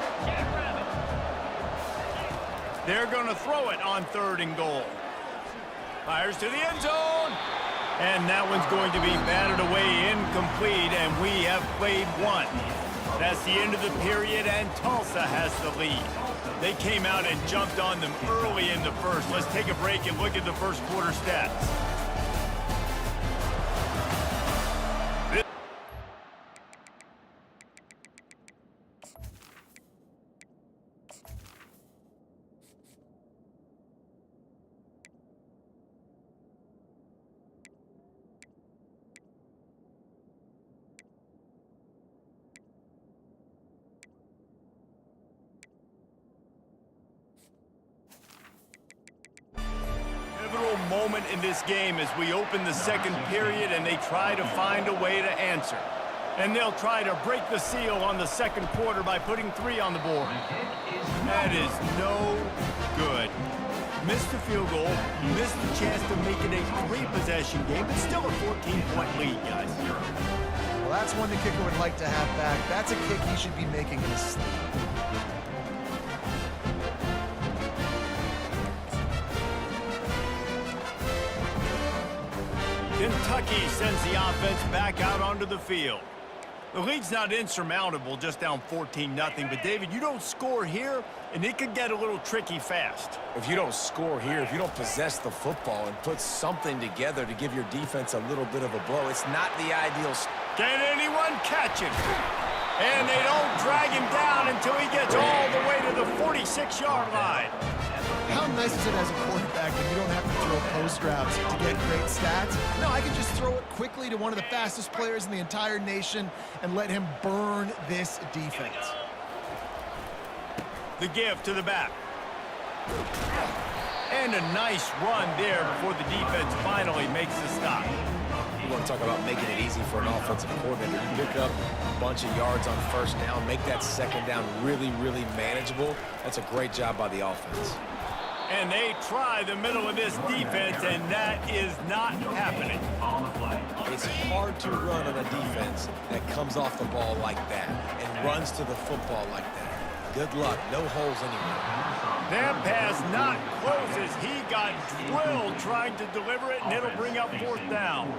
They're going to throw it on 3rd and goal. Fires to the end zone. And that one's going to be batted away incomplete, and we have played 1. That's the end of the period, and Tulsa has the lead. They came out and jumped on them early in the first. Let's take a break and look at the first quarter stats. Moment in this game as we open the second period and they try to find a way to answer. And they'll try to break the seal on the second quarter by putting 3 on the board. That is no good. Missed the field goal, missed the chance to make it a 3-possession game, but still a 14-point lead, guys. Well, that's one the kicker would like to have back. That's a kick he should be making in his sleep. Kentucky sends the offense back out onto the field. The lead's not insurmountable, just down 14-0, but David, you don't score here, and it could get a little tricky fast. If you don't score here, if you don't possess the football and put something together to give your defense a little bit of a blow, it's not the ideal. Can anyone catch him? And they don't drag him down until he gets all the way to the 46-yard line. How nice is it as a quarterback when you don't have to throw post routes to get great stats? No, I can just throw it quickly to one of the fastest players in the entire nation and let him burn this defense. The give to the back. And a nice run there before the defense finally makes the stop. You want to talk about making it easy for an offensive coordinator. You pick up a bunch of yards on first down, make that second down really, really manageable. That's a great job by the offense. And they try the middle of this defense, and that is not happening. It's hard to run on a defense that comes off the ball like that and runs to the football like that. Good luck. No holes anywhere. That pass not closes. He got drilled trying to deliver it, and it'll bring up 4th down.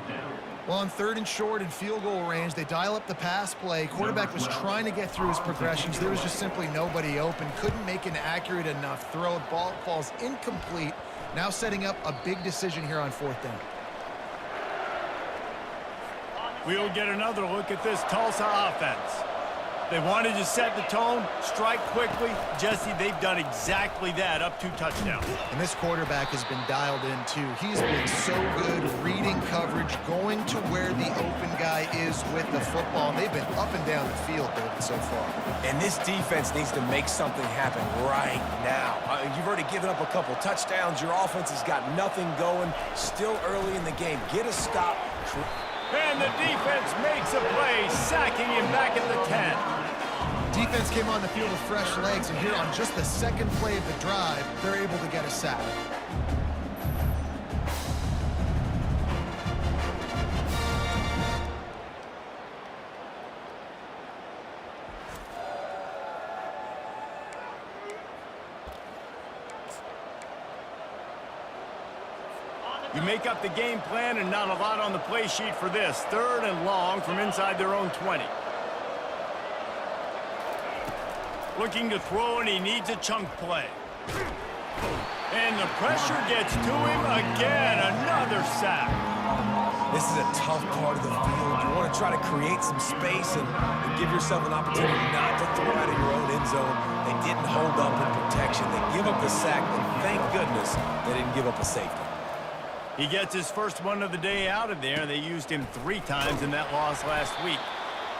Well, on 3rd and short in field goal range, they dial up the pass play. Quarterback was trying to get through his progressions. There was just simply nobody open. Couldn't make an accurate enough throw. Ball falls incomplete. Now setting up a big decision here on 4th down. We'll get another look at this Tulsa offense. They wanted to set the tone, strike quickly. Jesse, they've done exactly that, up 2 touchdowns. And this quarterback has been dialed in, too. He's been so good reading coverage, going to where the open guy is with the football. And they've been up and down the field, David, so far. And this defense needs to make something happen right now. You've already given up a couple touchdowns. Your offense has got nothing going. Still early in the game. Get a stop. And the defense makes a play, sacking him back at the 10. Defense came on the field with fresh legs, and here on just the second play of the drive, they're able to get a sack. You make up the game plan and not a lot on the play sheet for this. 3rd and long from inside their own 20. Looking to throw, and he needs a chunk play. And the pressure gets to him again. Another sack. This is a tough part of the field. You want to try to create some space and give yourself an opportunity not to throw out of your own end zone. They didn't hold up in protection. They give up the sack, and thank goodness they didn't give up a safety. He gets his first one of the day out of there. They used him 3 times in that loss last week.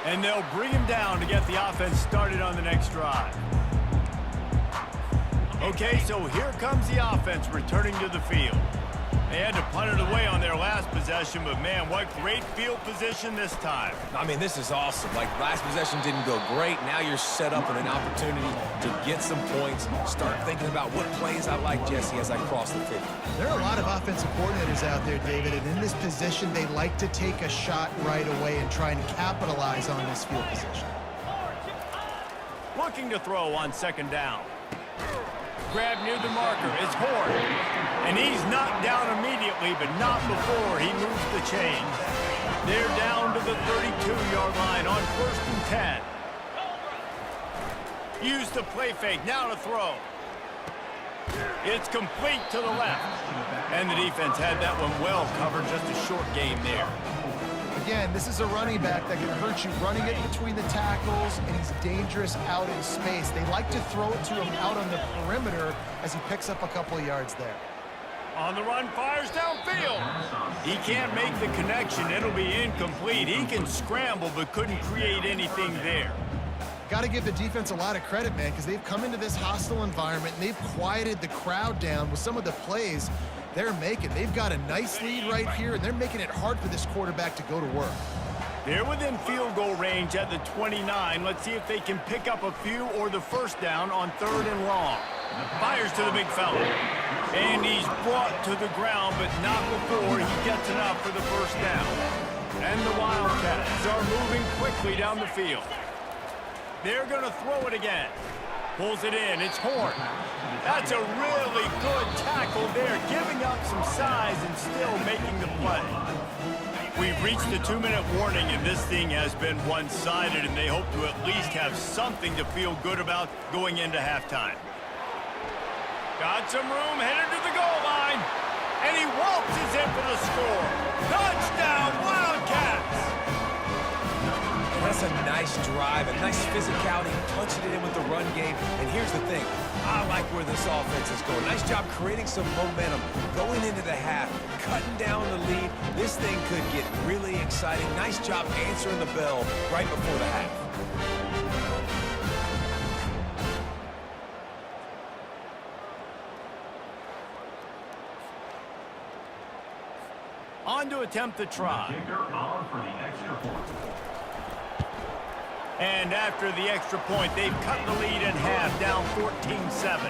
And they'll bring him down to get the offense started on the next drive. Okay, so here comes the offense returning to the field. They had to punt it away on their last possession, but man, what great field position this time. I mean, this is awesome. Like, last possession didn't go great. Now you're set up in an opportunity to get some points. Start thinking about what plays I like, Jesse, as I cross the 50. There are a lot of offensive coordinators out there, David, and in this position, they like to take a shot right away and try and capitalize on this field position. Looking to throw on 2nd down. Grab near the marker. It's Horn. And he's knocked down immediately, but not before he moves the chain. They're down to the 32-yard line on 1st and 10. Use the play fake. Now to throw. It's complete to the left. And the defense had that one well covered. Just a short game there. Again, this is a running back that can hurt you running it between the tackles, and he's dangerous out in space. They like to throw it to him out on the perimeter as he picks up a couple of yards there. On the run, fires downfield. He can't make the connection. It'll be incomplete. He can scramble, but couldn't create anything there. Got to give the defense a lot of credit, man, because they've come into this hostile environment, and they've quieted the crowd down with some of the plays they're making. They've got a nice lead right here, and they're making it hard for this quarterback to go to work. They're within field goal range at the 29. Let's see if they can pick up a few or the first down on 3rd and long. Fires to the big fella. And he's brought to the ground, but not before he gets enough for the first down. And the Wildcats are moving quickly down the field. They're going to throw it again. Pulls it in. It's Horn. That's a really good tackle there, giving up some size and still making the play. We've reached the 2-minute warning, and this thing has been one-sided, and they hope to at least have something to feel good about going into halftime. Got some room, headed to the goal line, and he waltzes in for the score. Touchdown, Wildcats! That's a nice drive, a nice physicality, punching it in with the run game. And here's the thing, I like where this offense is going. Nice job creating some momentum, going into the half, cutting down the lead. This thing could get really exciting. Nice job answering the bell right before the half. On to attempt the try. Kicker on for the extra point. And after the extra point, they've cut the lead in half, down 14-7.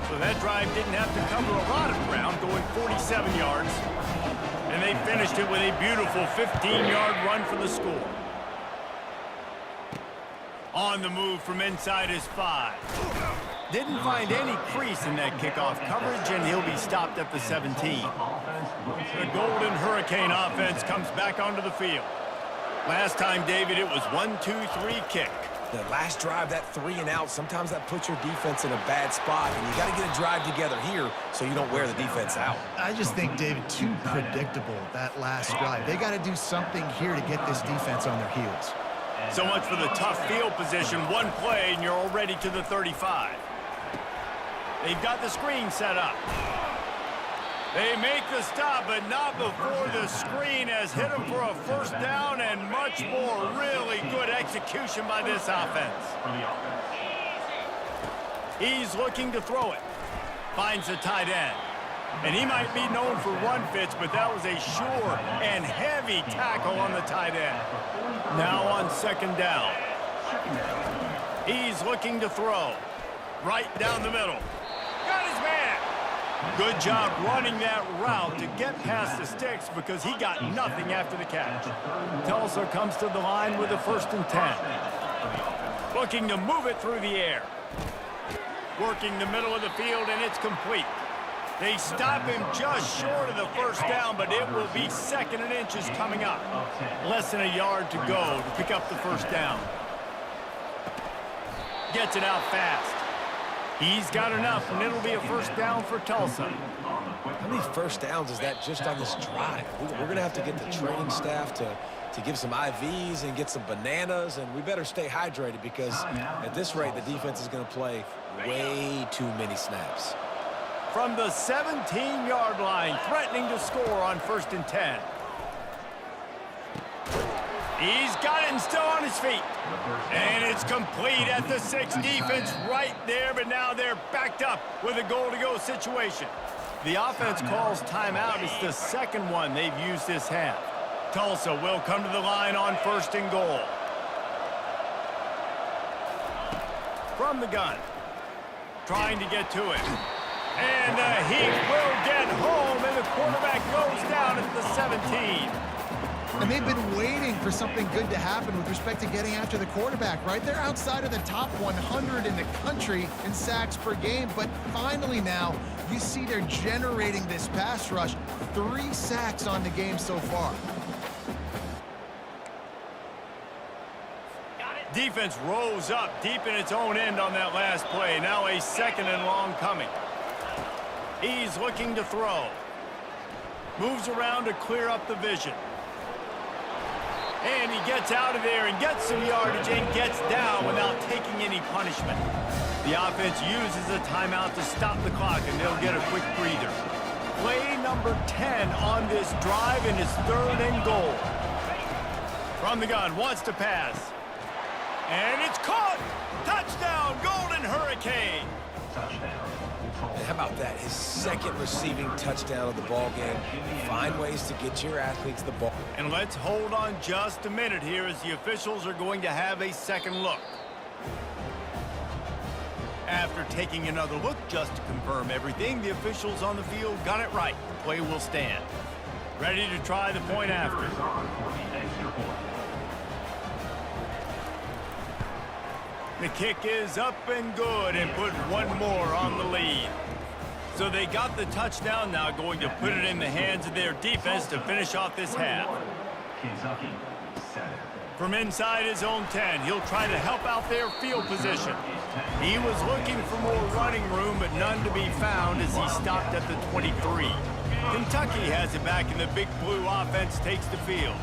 So that drive didn't have to cover a lot of ground, going 47 yards. And they finished it with a beautiful 15-yard run for the score. On the move from inside his 5. Didn't find any crease in that kickoff coverage, and he'll be stopped at the 17. The Golden Hurricane offense comes back onto the field. Last time, David, it was 1-2-3 kick. The last drive, that 3 and out, sometimes that puts your defense in a bad spot, and you got to get a drive together here so you don't wear the defense out. I just think, David, too predictable, that last drive. They got to do something here to get this defense on their heels. So much for the tough field position. One play, and you're already to the 35. They've got the screen set up. They make the stop, but not before the screen has hit them for a first down and much more. Really good execution by this offense. He's looking to throw it. Finds the tight end. And he might be known for run fits, but that was a sure and heavy tackle on the tight end. Now on 2nd down. He's looking to throw. Right down the middle. Got his man. Good job running that route to get past the sticks because he got nothing after the catch. Tulsa comes to the line with a 1st and 10. Looking to move it through the air. Working the middle of the field, and it's complete. They stop him just short of the first down, but it will be 2nd and inches coming up. Less than a yard to go to pick up the first down. Gets it out fast. He's got enough, and it'll be a first down for Tulsa. How many first downs is that just on this drive? We're going to have to get the training staff to give some IVs and get some bananas, and we better stay hydrated because at this rate, the defense is going to play way too many snaps. From the 17-yard line, threatening to score on 1st and 10. He's got it and still on his feet. And it's complete at the 6. Defense right there, but now they're backed up with a goal-to-go situation. The offense calls timeout. It's the 2nd one they've used this half. Tulsa will come to the line on 1st and goal. From the gun. Trying to get to it. And the Heat will get home, and the quarterback goes down at the 17. And they've been waiting for something good to happen with respect to getting after the quarterback, right? They're outside of the top 100 in the country in sacks per game, but finally now you see they're generating this pass rush. 3 sacks on the game so far. Defense rose up deep in its own end on that last play. Now a 2nd and long coming. He's looking to throw. Moves around to clear up the vision. And he gets out of there and gets some yardage and gets down without taking any punishment. The offense uses a timeout to stop the clock, and they'll get a quick breather. Play number 10 on this drive, and it's 3rd and goal. From the gun, wants to pass. And it's caught! Touchdown, Golden Hurricane! Touchdown, And how about that? His second receiving touchdown of the ball game. Find ways to get your athletes the ball. And let's hold on just a minute here as the officials are going to have a second look. After taking another look just to confirm everything, the officials on the field got it right. The play will stand. Ready to try the point after. The kick is up and good and put one more on the lead. So they got the touchdown, now going to put it in the hands of their defense to finish off this half. Kentucky, 7. From inside his own 10, he'll try to help out their field position. He was looking for more running room, but none to be found as he stopped at the 23. Kentucky has it back, and the Big Blue offense takes the field.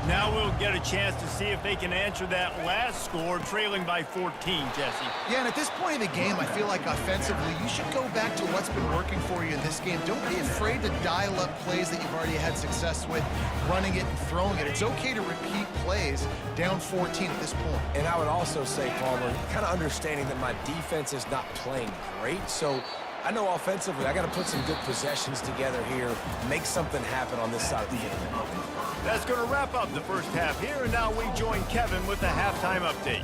Now we'll get a chance to see if they can answer that last score, trailing by 14, Jesse. Yeah, and at this point in the game, I feel like offensively, you should go back to what's been working for you in this game. Don't be afraid to dial up plays that you've already had success with, running it and throwing it. It's okay to repeat plays down 14 at this point. And I would also say, Palmer, kind of understanding that my defense is not playing great, so I know offensively I got to put some good possessions together here, make something happen on this side of the field. That's going to wrap up the first half here, and now we join Kevin with the halftime update.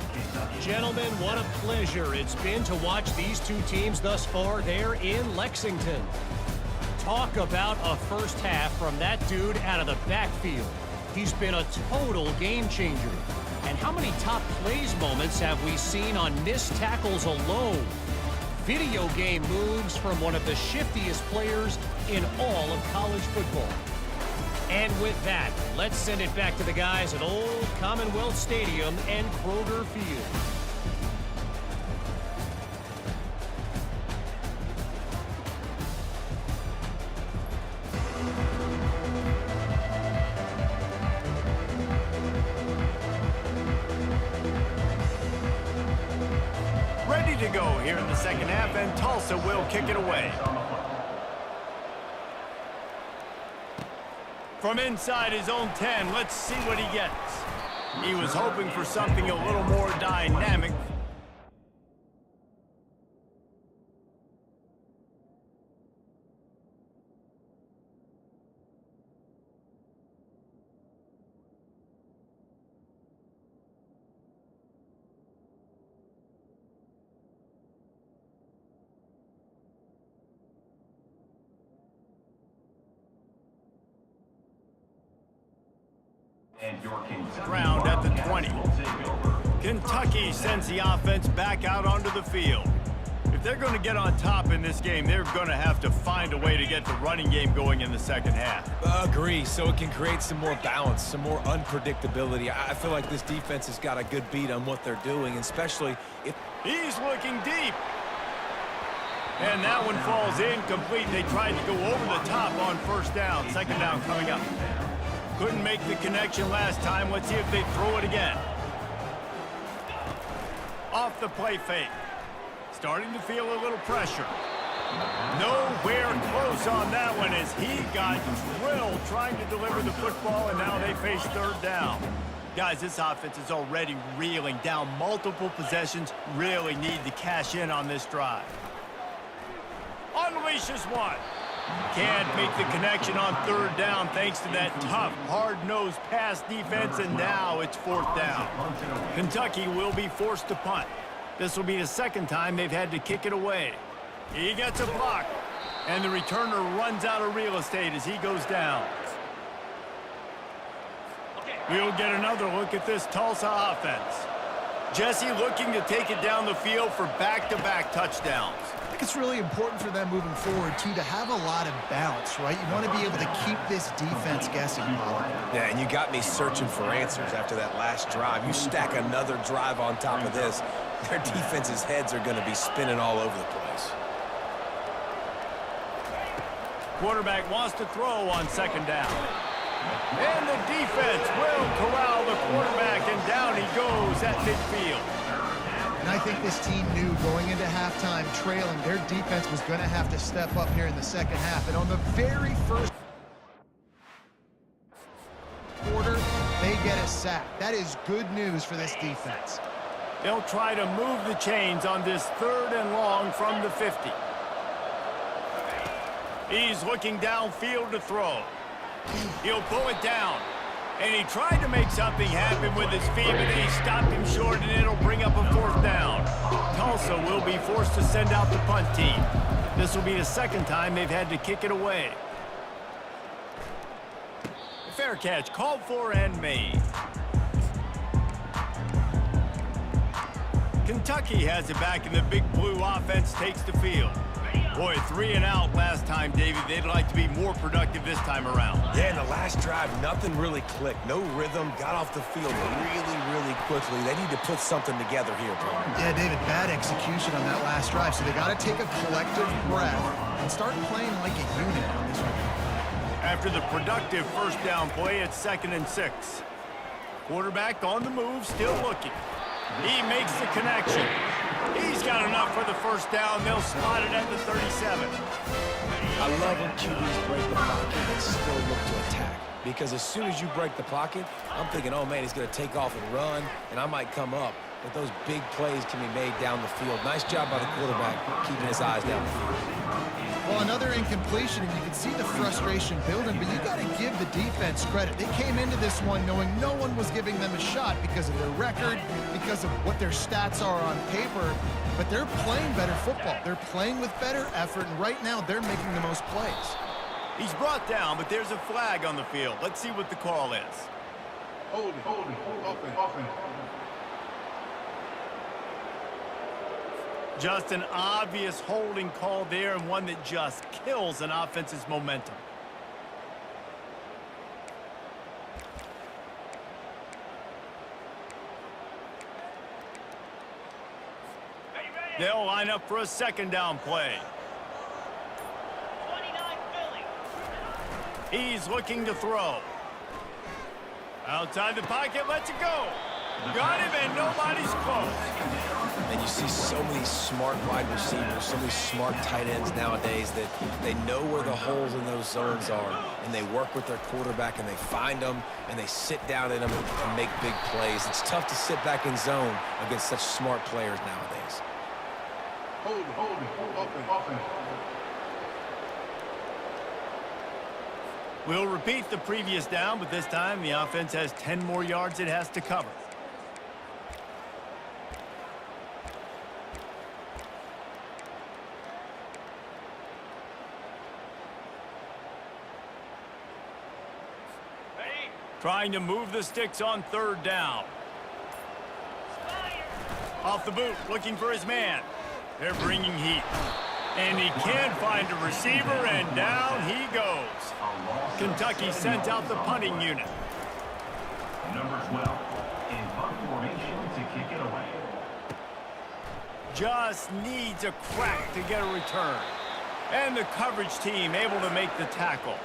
Gentlemen, what a pleasure it's been to watch these two teams thus far there in Lexington. Talk about a first half from that dude out of the backfield. He's been a total game changer. And how many top plays moments have we seen on missed tackles alone? Video game moves from one of the shiftiest players in all of college football. And with that, let's send it back to the guys at Old Commonwealth Stadium and Kroger Field. Ready to go here in the second half, and Tulsa will kick it away. From inside his own 10, let's see what he gets. He was hoping for something a little more dynamic. Ground at the 20. Kentucky sends the offense back out onto the field. If they're going to get on top in this game, they're going to have to find a way to get the running game going in the second half. Agree, so it can create some more balance, some more unpredictability. I feel like this defense has got a good beat on what they're doing, especially if... He's looking deep. And that one falls incomplete. They tried to go over the top on first down. Second down coming up. Couldn't make the connection last time. Let's see if they throw it again. Off the play fake. Starting to feel a little pressure. Nowhere close on that one as he got drilled trying to deliver the football, and now they face third down. Guys, this offense is already reeling down multiple possessions. Really need to cash in on this drive. Unleashes one. Can't make the connection on third down thanks to that tough, hard-nosed pass defense, and now it's fourth down. Kentucky will be forced to punt. This will be the second time they've had to kick it away. He gets a block, and the returner runs out of real estate as he goes down. We'll get another look at this Tulsa offense. Jesse looking to take it down the field for back-to-back touchdowns. I think it's really important for them moving forward, too, to have a lot of balance, right? You want to be able to keep this defense guessing, Paul. Yeah, and you got me searching for answers after that last drive. You stack another drive on top of this, their defense's heads are going to be spinning all over the place. Quarterback wants to throw on second down. And the defense will corral the quarterback, and down he goes at midfield. And I think this team knew going into halftime trailing, their defense was going to have to step up here in the second half. And on the very first quarter, they get a sack. That is good news for this defense. They'll try to move the chains on this third and long from the 50. He's looking downfield to throw. He'll pull it down. And he tried to make something happen with his feet, but he stopped him short, and it'll bring up a 4th down. Tulsa will be forced to send out the punt team. This will be the 2nd time they've had to kick it away. Fair catch called for and made. Kentucky has it back, and the Big Blue offense takes the field. Boy, 3 and out last time, Davey. They'd like to be more productive this time around. Yeah, in the last drive, nothing really clicked. No rhythm, got off the field really quickly. They need to put something together here, Paul. Yeah, David, bad execution on that last drive. So they got to take a collective breath and start playing like a unit on this one. After the productive 1st down play, it's 2nd and 6. Quarterback on the move, still looking. He makes the connection. He's got enough for the 1st down. They'll spot it at the 37. I love when QBs break the pocket and still look to attack. Because as soon as you break the pocket, I'm thinking, oh, man, he's going to take off and run, and I might come up. But those big plays can be made down the field. Nice job by the quarterback keeping his eyes down the field. Well, another incompletion, and you can see the frustration building, but you got to give the defense credit. They came into this one knowing no one was giving them a shot because of their record, because of what their stats are on paper, but they're playing better football. They're playing with better effort, and right now they're making the most plays. He's brought down, but there's a flag on the field. Let's see what the call is. Hold it. Just an obvious holding call there, and one that just kills an offense's momentum. They'll line up for a 2nd down play. He's looking to throw. Outside the pocket, lets it go. Got him, and nobody's close. And you see so many smart wide receivers, so many smart tight ends nowadays that they know where the holes in those zones are, and they work with their quarterback, and they find them, and they sit down in them and make big plays. It's tough to sit back in zone against such smart players nowadays. Open. We'll repeat the previous down, but this time the offense has 10 more yards it has to cover. Trying to move the sticks on 3rd down. Off the boot, looking for his man. They're bringing heat. And he can't find a receiver, and down he goes. Kentucky sent out the punting unit. Number 12 in punt formation to kick it away. Just needs a crack to get a return. And the coverage team able to make the tackle.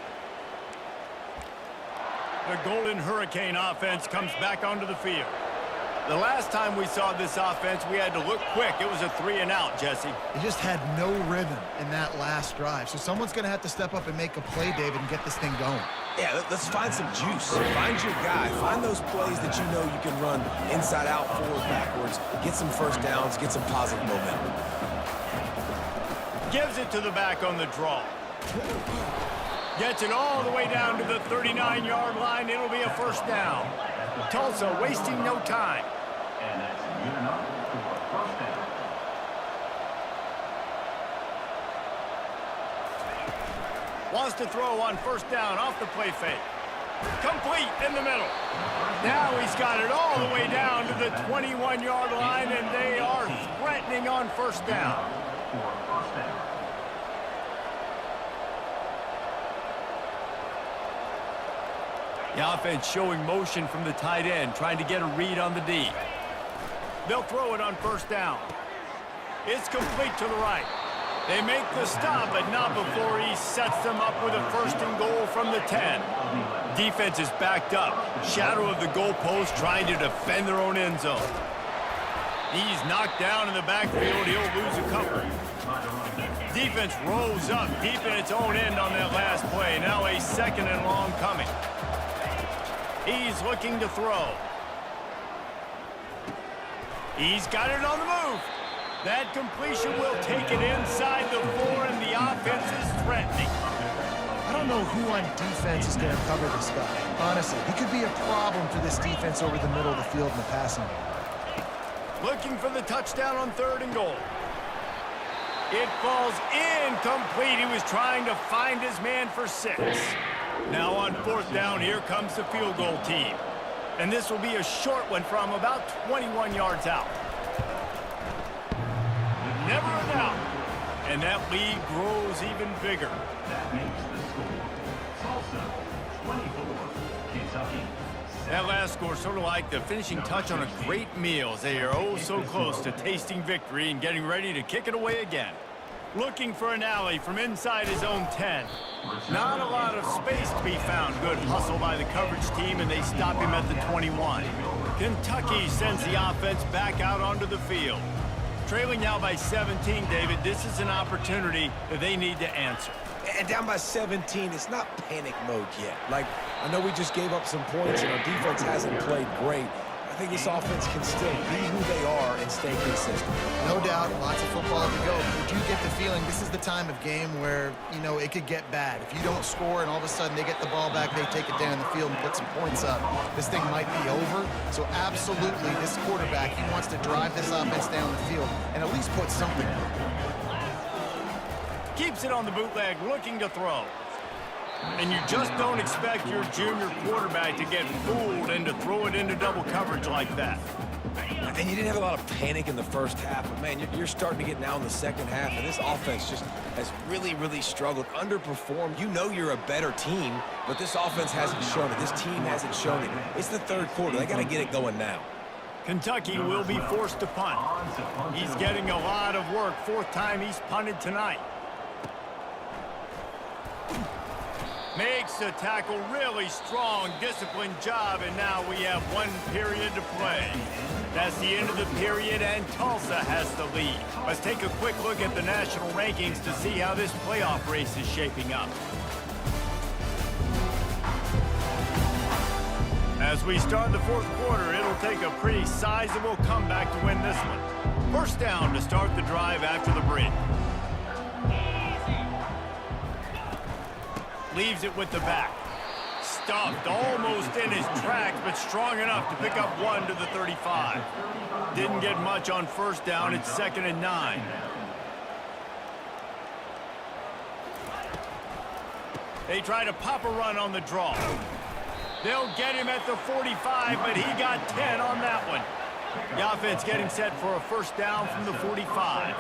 The Golden Hurricane offense comes back onto the field. The last time we saw this offense, we had to look quick. It was a 3 and out, Jesse. They just had no rhythm in that last drive. So someone's going to have to step up and make a play, David, and get this thing going. Yeah, let's find some juice. Find your guy. Find those plays that you know you can run inside out, forward, backwards. Get some 1st downs. Get some positive momentum. Gives it to the back on the draw. Gets it all the way down to the 39-yard line. It'll be a 1st down. Tulsa wasting no time. And that's good enough for a 1st down. Wants to throw on 1st down off the play fake. Complete in the middle. Now he's got it all the way down to the 21-yard line, and they are threatening on 1st down. For a 1st down. The offense showing motion from the tight end, trying to get a read on the D. They'll throw it on 1st down. It's complete to the right. They make the stop, but not before he sets them up with a 1st and goal from the 10. Defense is backed up. Shadow of the goalpost, trying to defend their own end zone. He's knocked down in the backfield. He'll lose a couple. Defense rolls up deep in its own end on that last play. Now a 2nd and long coming. He's looking to throw. He's got it on the move. That completion will take it inside the 4, and the offense is threatening. know who on defense is going to cover this guy. Honestly, he could be a problem for this defense over the middle of the field in the passing game. Looking for the touchdown on 3rd and goal. It falls incomplete. He was trying to find his man for 6. Now on 4th down, here comes the field goal team. And this will be a short one from about 21 yards out. Never a doubt. And that lead grows even bigger. That makes the score. Tulsa, 24, Kentucky. That last score sort of like the finishing touch on a great meal as they are oh so close to tasting victory and getting ready to kick it away again. Looking for an alley from inside his own 10. Not a lot of space to be found. Good hustle by the coverage team, and they stop him at the 21. Kentucky sends the offense back out onto the field. Trailing now by 17, David, this is an opportunity that they need to answer. And down by 17, it's not panic mode yet. Like, I know we just gave up some points and our defense hasn't played great. I think this offense can still be who they are and stay consistent. No doubt, lots of football to go. But you get the feeling this is the time of game where, you know, it could get bad. If you don't score and all of a sudden they get the ball back, they take it down the field and put some points up, this thing might be over. So absolutely, this quarterback, he wants to drive this offense down the field and at least put something on. Keeps it on the bootleg, looking to throw. And you just don't expect your junior quarterback to get fooled and to throw it into double coverage like that. And you didn't have a lot of panic in the first half, but man, you're starting to get now in the second half, and this offense just has really, really struggled, underperformed. You know you're a better team, but this offense hasn't shown it. This team hasn't shown it. It's the 3rd quarter. They got to get it going now. Kentucky will be forced to punt. He's getting a lot of work. 4th time he's punted tonight. Makes the tackle, really strong, disciplined job, and now we have 1 period to play. That's the end of the period, and Tulsa has the lead. Let's take a quick look at the national rankings to see how this playoff race is shaping up. As we start the 4th quarter, it'll take a pretty sizable comeback to win this one. 1st down to start the drive after the break. Leaves it with the back. Stuffed almost in his tracks, but strong enough to pick up 1 to the 35. Didn't get much on 1st down. It's 2nd and 9. They try to pop a run on the draw. They'll get him at the 45, but he got 10 on that one. The offense getting set for a 1st down from the 45.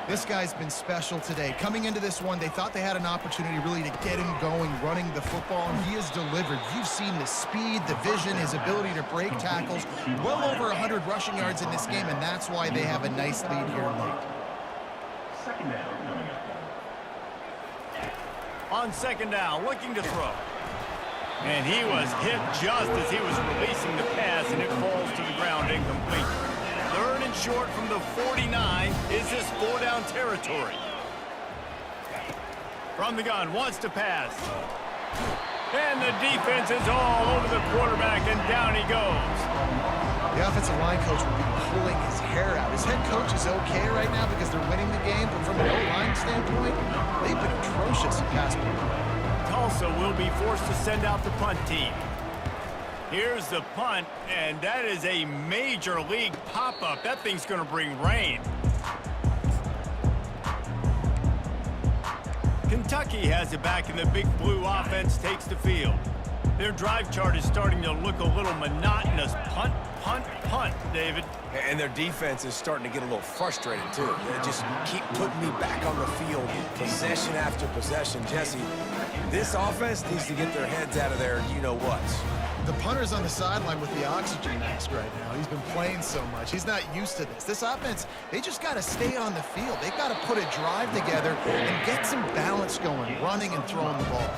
This guy's been special today. Coming into this one, they thought they had an opportunity really to get him going, running the football, and he has delivered. You've seen the speed, the vision, his ability to break tackles. Well over 100 rushing yards in this game, and that's why they have a nice lead here late. 2nd down coming up. On 2nd down, looking to throw. And he was hit just as he was releasing the pass, and it falls to the ground incomplete. 3rd and short from the 49. Is this 4-down territory? From the gun, wants to pass. And the defense is all over the quarterback, and down he goes. The offensive line coach will be pulling his hair out. His head coach is okay right now because they're winning the game, but from an O-line standpoint, they've been atrocious in pass play. Tulsa will be forced to send out the punt team. Here's the punt, and that is a major league pop-up. That thing's going to bring rain. Kentucky has it back, and the Big Blue offense takes the field. Their drive chart is starting to look a little monotonous. Punt, punt, punt, David. And their defense is starting to get a little frustrated, too. They just keep putting me back on the field, possession after possession. Jesse, this offense needs to get their heads out of their you-know-whats. The punter's on the sideline with the oxygen mask right now. He's been playing so much. He's not used to this. This offense, they just got to stay on the field. They've got to put a drive together and get some balance going, running and throwing the ball.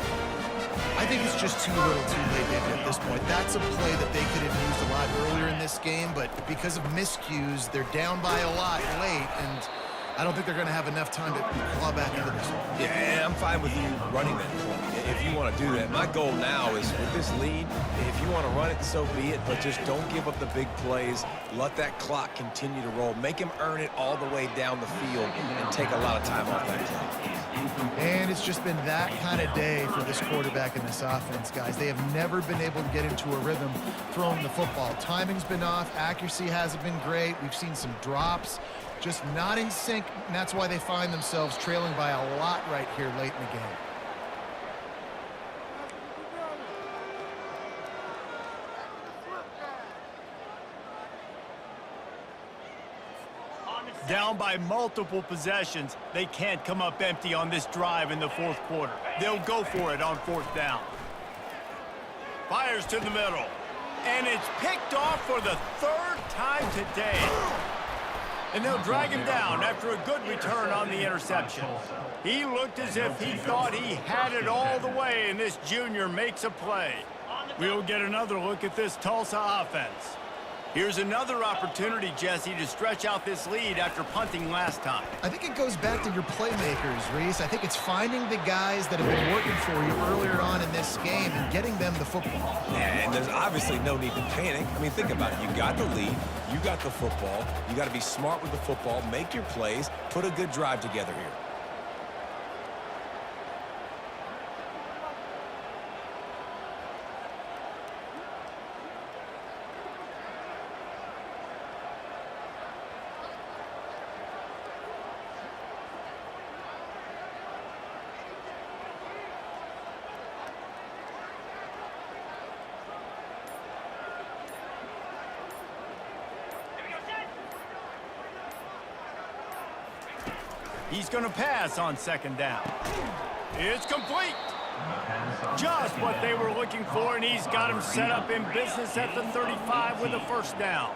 I think it's just too little too late, David, at this point. That's a play that they could have used a lot earlier in this game, but because of miscues, they're down by a lot late, and I don't think they're going to have enough time to claw back into this one. Yeah, and I'm fine with you running that play if you want to do that. My goal now is with this lead, if you want to run it, so be it, but just don't give up the big plays. Let that clock continue to roll. Make him earn it all the way down the field and take a lot of time off that clock. And it's just been that kind of day for this quarterback and this offense, guys. They have never been able to get into a rhythm throwing the football. Timing's been off. Accuracy hasn't been great. We've seen some drops. Just not in sync, and that's why they find themselves trailing by a lot right here late in the game. Down by multiple possessions, they can't come up empty on this drive in the fourth quarter. They'll go for it on fourth down. Fires to the middle. And it's picked off for the third time today. And they'll drag him down after a good return on the interception. He looked as if he thought he had it all the way, and this junior makes a play. We'll get another look at this Tulsa offense. Here's another opportunity, Jesse, to stretch out this lead after punting last time. I think it goes back to your playmakers, Reese. I think it's finding the guys that have been working for you earlier on in this game and getting them the football. Yeah, and there's obviously no need to panic. I mean, think about it. You got the lead. You got the football. You got to be smart with the football, make your plays, put a good drive together here. He's going to pass on second down. It's complete. Just what they were looking for, and he's got him set up in business at the 35 with a first down.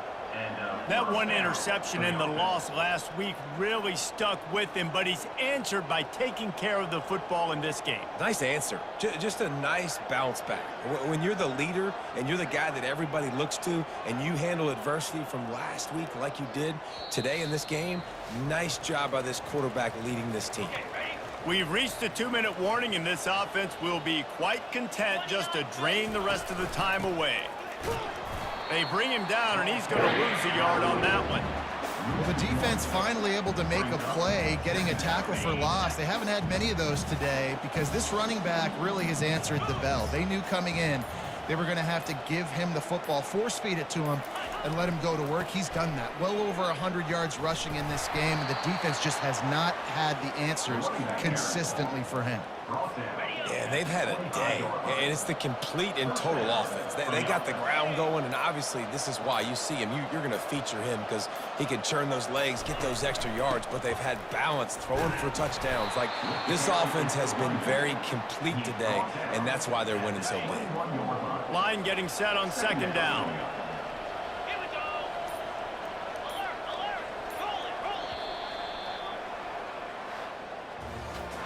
That one interception and the loss last week really stuck with him, but he's answered by taking care of the football in this game. Nice answer. Just a nice bounce back. When you're the leader and you're the guy that everybody looks to and you handle adversity from last week like you did today in this game, nice job by this quarterback leading this team. We've reached a 2-minute warning, and this offense will be quite content just to drain the rest of the time away. They bring him down, and he's going to lose a yard on that one. Well, the defense finally able to make a play, getting a tackle for loss. They haven't had many of those today because this running back really has answered the bell. They knew coming in they were going to have to give him the football, force-feed it to him, and let him go to work. He's done that. Well over 100 yards rushing in this game, and the defense just has not had the answers consistently for him. Yeah, they've had a day, and it's the complete and total offense. They got the ground going, and obviously this is why you see him. You're going to feature him because he can churn those legs, get those extra yards, but they've had balance, throwing for touchdowns. Like, this offense has been very complete today, and that's why they're winning so big. Line getting set on second down.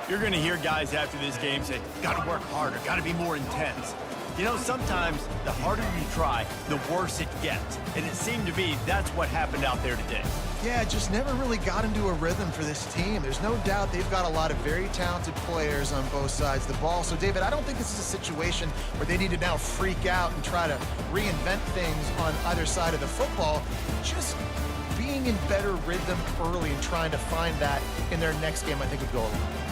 You're going to hear guys after this game say, got to work harder, got to be more intense. You know, sometimes the harder you try, the worse it gets. And it seemed to be that's what happened out there today. Yeah, just never really got into a rhythm for this team. There's no doubt they've got a lot of very talented players on both sides of the ball. So, David, I don't think this is a situation where they need to now freak out and try to reinvent things on either side of the football. Just being in better rhythm early and trying to find that in their next game, I think would go a long way.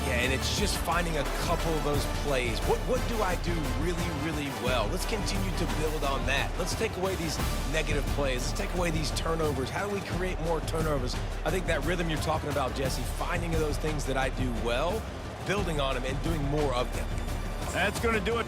Yeah, and it's just finding a couple of those plays. What do I do really, really well? Let's continue to build on that. Let's take away these negative plays. Let's take away these turnovers. How do we create more turnovers? I think that rhythm you're talking about, Jesse, finding those things that I do well, building on them, and doing more of them. That's going to do it.